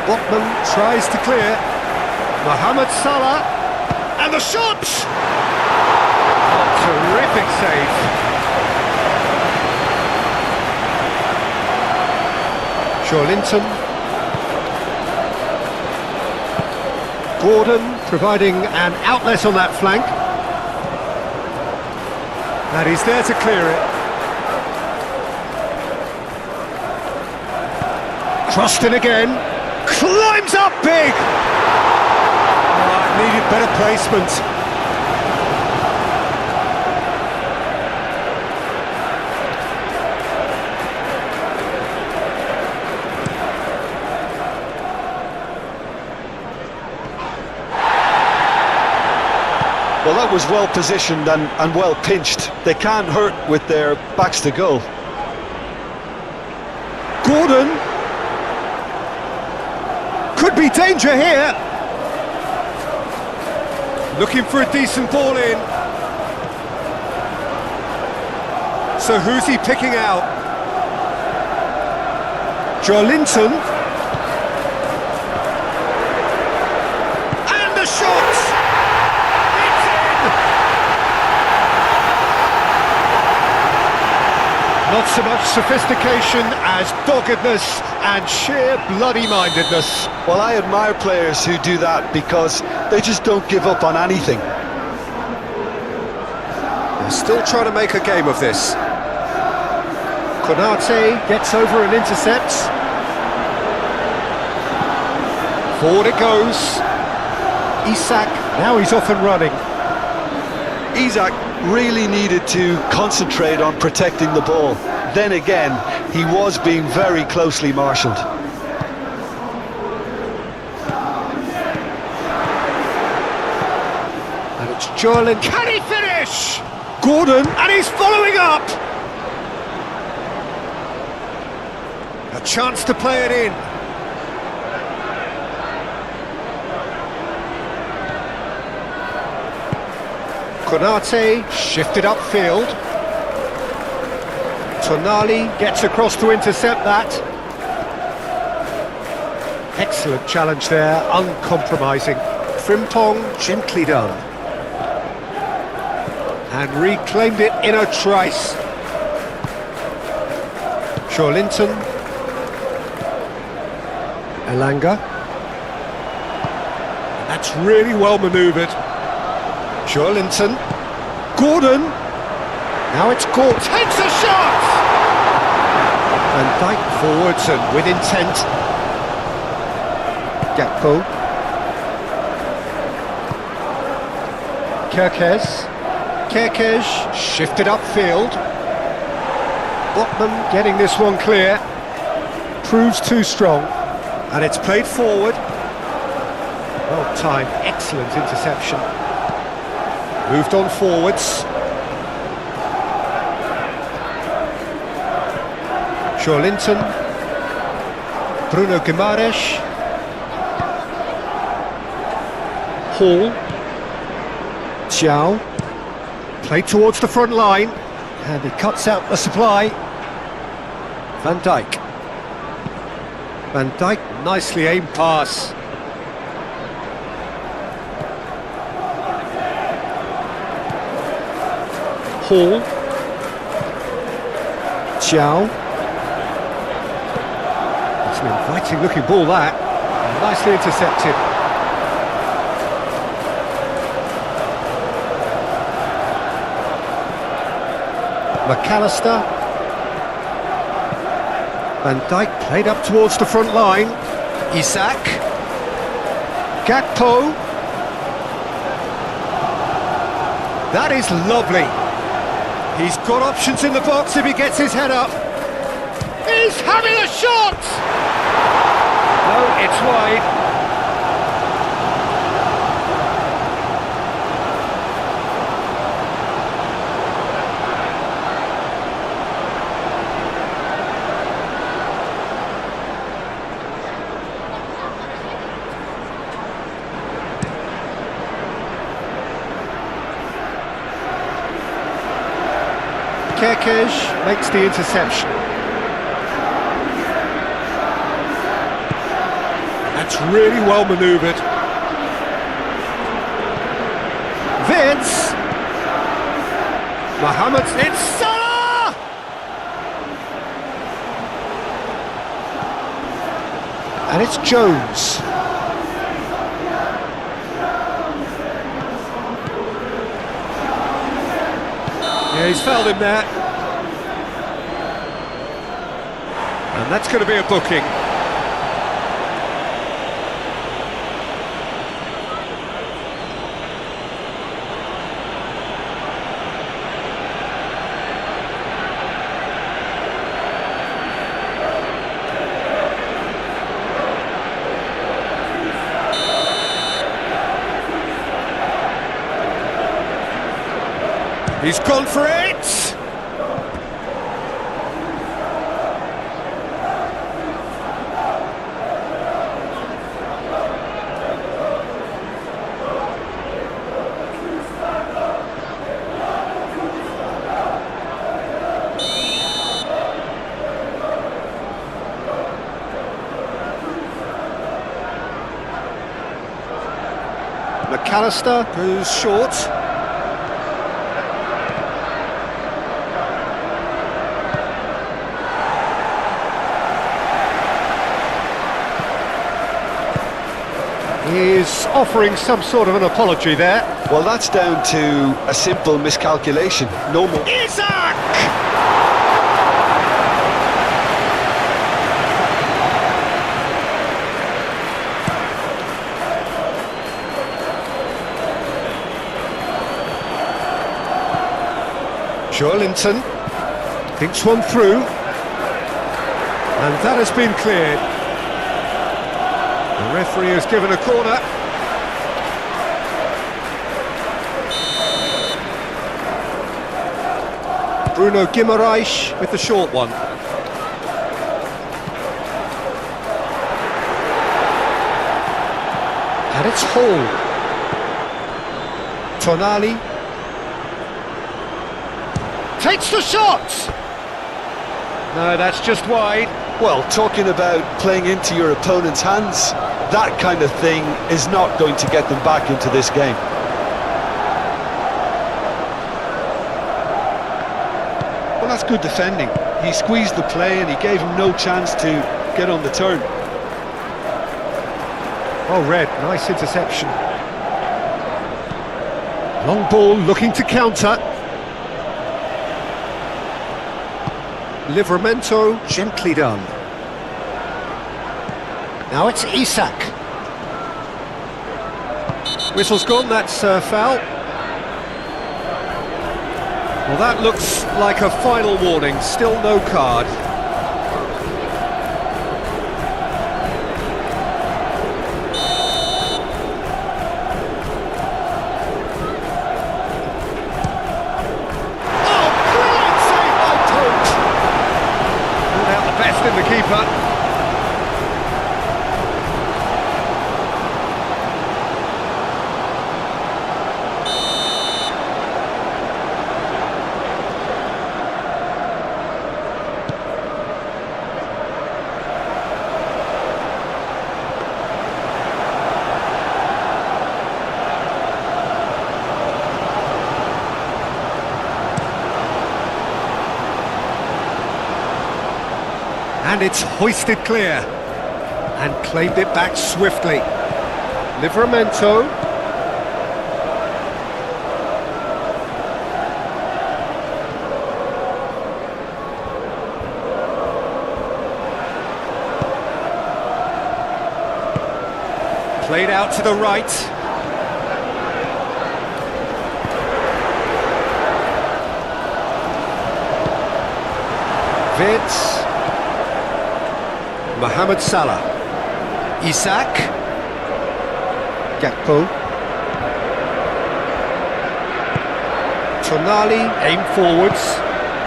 Botman tries to clear. Mohamed Salah, and the shot! Oh, terrific save. Joelinton. Gordon providing an outlet on that flank. And he's there to clear it. Crossed in again. Climbs up big! Oh, it needed better placement. Well, that was well positioned and well pinched. They can't hurt with their backs to goal. Gordon! Could be danger here. Looking for a decent ball in. So who's he picking out? Joelinton. And the shot! It's in! Not so much sophistication as doggedness and sheer bloody-mindedness. Well, I admire players who do that because they just don't give up on anything. They're still trying to make a game of this. Konate gets over and intercepts. Forward it goes. Isak, now he's off and running. Isak really needed to concentrate on protecting the ball. Then again, he was being very closely marshalled. And it's Joelinton. Can he finish? Gordon, and he's following up! A chance to play it in. Konate shifted upfield. Tonali gets across to intercept that. Excellent challenge there, uncompromising. Frimpong, gently done. And reclaimed it in a trice. Linton. Elanga. And that's really well manoeuvred. Linton. Gordon. Now it's caught. Takes a shot! Van Dijk forwards and with intent. Gakpo. Kerkez shifted upfield. Botman getting this one clear. Proves too strong. And it's played forward. Well timed, excellent interception. Moved on forwards. Linton. Bruno Guimaraes. Hall. Xiao. Played towards the front line. And he cuts out the supply. Van Dijk. Van Dijk, nicely aimed pass. Hall. Xiao. It's an inviting looking ball that. Nicely intercepted. McAllister. Van Dijk played up towards the front line. Isak. Gakpo. That is lovely. He's got options in the box if he gets his head up. He's having a shot! No, it's wide. Kerkez makes the interception. That's really well manoeuvred. Vince! Mohamed, it's Salah! And it's Jones. Yeah, he's fouled him there. And that's going to be a booking. He's gone for it! McAllister goes short. He's offering some sort of an apology there. Well, that's down to a simple miscalculation. No more. Isak! Linton thinks one through, and that has been cleared. The referee has given a corner. Bruno Guimaraes with the short one. And it's Hall. Tonali. Takes the shot! No, that's just wide. Well, talking about playing into your opponent's hands, that kind of thing is not going to get them back into this game. Well, that's good defending. He squeezed the play and he gave him no chance to get on the turn. Oh, Red, nice interception. Long ball looking to counter. Livramento, gently done. Now it's Isak. Whistle's gone, that's foul. Well, that looks like a final warning, still no card. In the keeper. And it's hoisted clear and claimed it back swiftly. Livramento. Played out to the right. Vitz. Mohamed Salah. Isak. Gakpo. Tonali, aim forwards.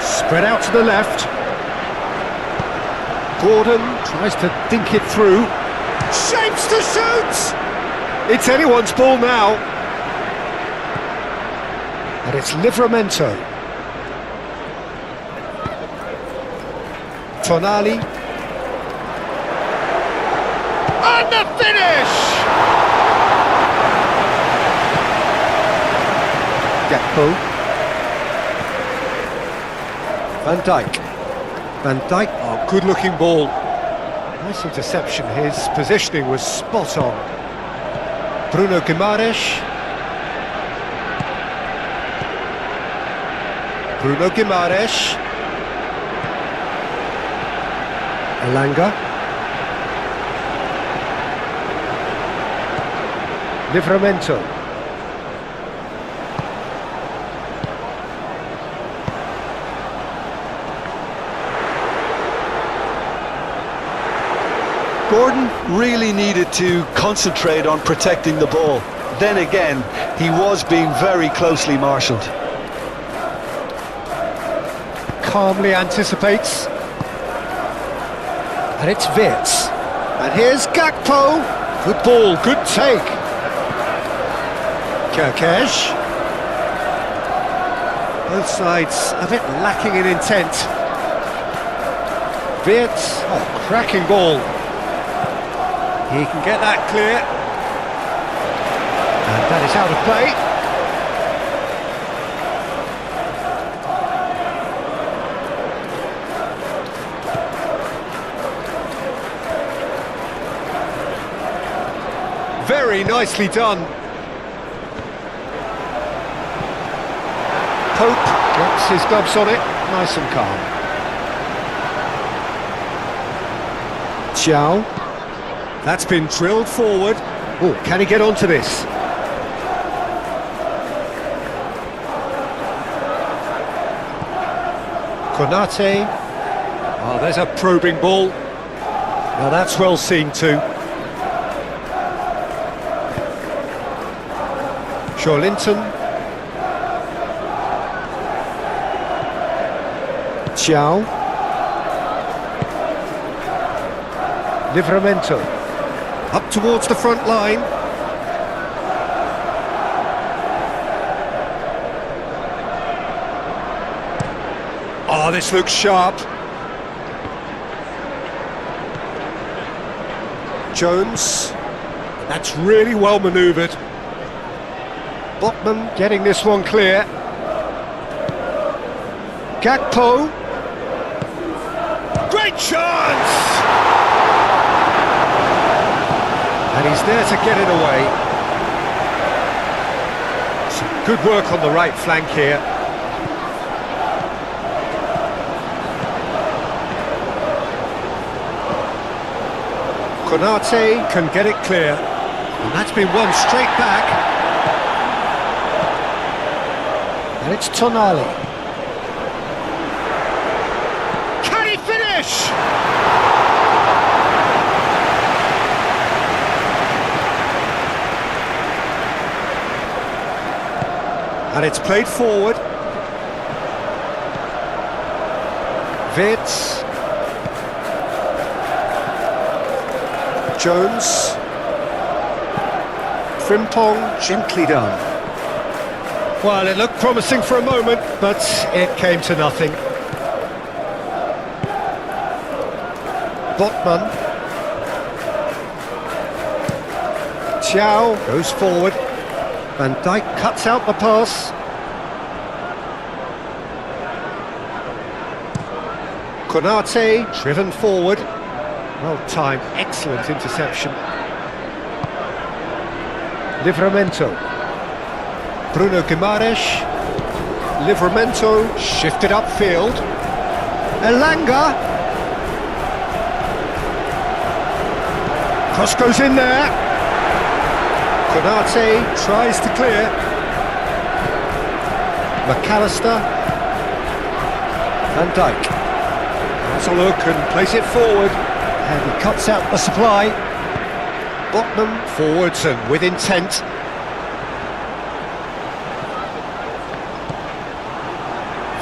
Spread out to the left. Gordon tries to dink it through. Shapes to shoot! It's anyone's ball now. And it's Livramento. Tonali. And the finish! Gakpo. Van Dijk. Van Dijk, oh, good-looking ball. Nice interception, his positioning was spot on. Bruno Guimaraes. Bruno Guimaraes. Elanga. Livramento. Gordon really needed to concentrate on protecting the ball. Then again, he was being very closely marshalled. Calmly anticipates. And it's Vitz. And here's Gakpo. Good ball, good take. Kirkesh. Both sides a bit lacking in intent. Vitz, oh, cracking ball. He can get that clear. And that is out of play. Very nicely done. Pope gets his gloves on it, nice and calm. Chow. That's been drilled forward. Oh, can he get onto this? Konate. Oh, there's a probing ball. Now that's well seen too. Linton. Chow. Livramento. Up towards the front line. Oh, this looks sharp. Jones. That's really well manoeuvred. Botman getting this one clear. Gakpo. Great chance! And he's there to get it away. Some good work on the right flank here. Konate can get it clear. And that's been won straight back. And it's Tonali. Can he finish? And it's played forward. Wirtz. Jones. Frimpong, gently done. Well, it looked promising for a moment, but it came to nothing. Botman. Thiaw goes forward. Van Dijk cuts out the pass. Konate driven forward. Well timed, excellent interception. Livramento. Bruno Guimaraes. Livramento shifted upfield. Elanga. Cross goes in there. Konate tries to clear. McAllister. Van Dijk. Has a look and plays it forward. And he cuts out the supply. Botman forwards and with intent.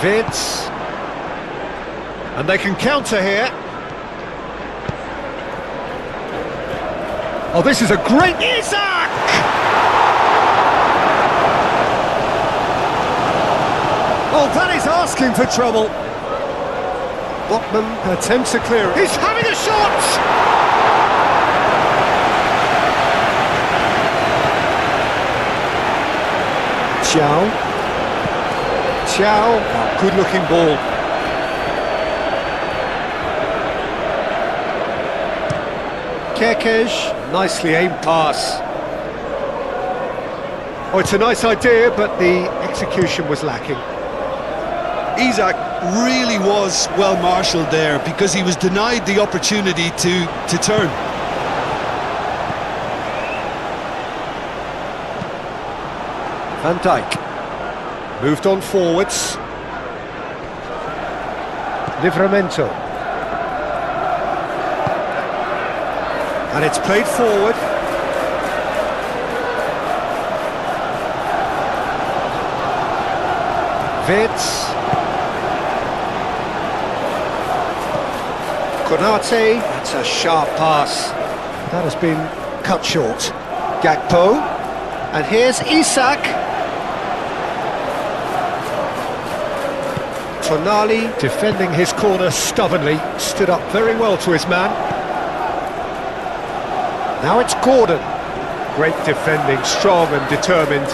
Wirtz. And they can counter here. Oh, this is a great... Isak! Oh, that is asking for trouble. Botman attempts to clear it. He's having a shot! Thiaw, good looking ball. Kerkez, nicely aimed pass. Oh, it's a nice idea, but the execution was lacking. Isak really was well marshalled there because he was denied the opportunity to turn. Van Dijk moved on forwards. Livramento. And it's played forward. Wirtz. Konate. That's a sharp pass. That has been cut short. Gakpo. And here's Isak. Tonali defending his corner stubbornly, stood up very well to his man. Now it's Gordon. Great defending, strong and determined.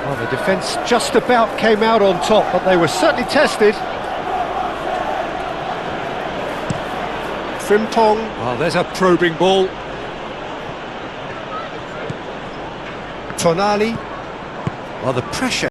Well, the defence just about came out on top, but they were certainly tested. Frimpong. Oh, there's a probing ball. Tonali. Well, the pressure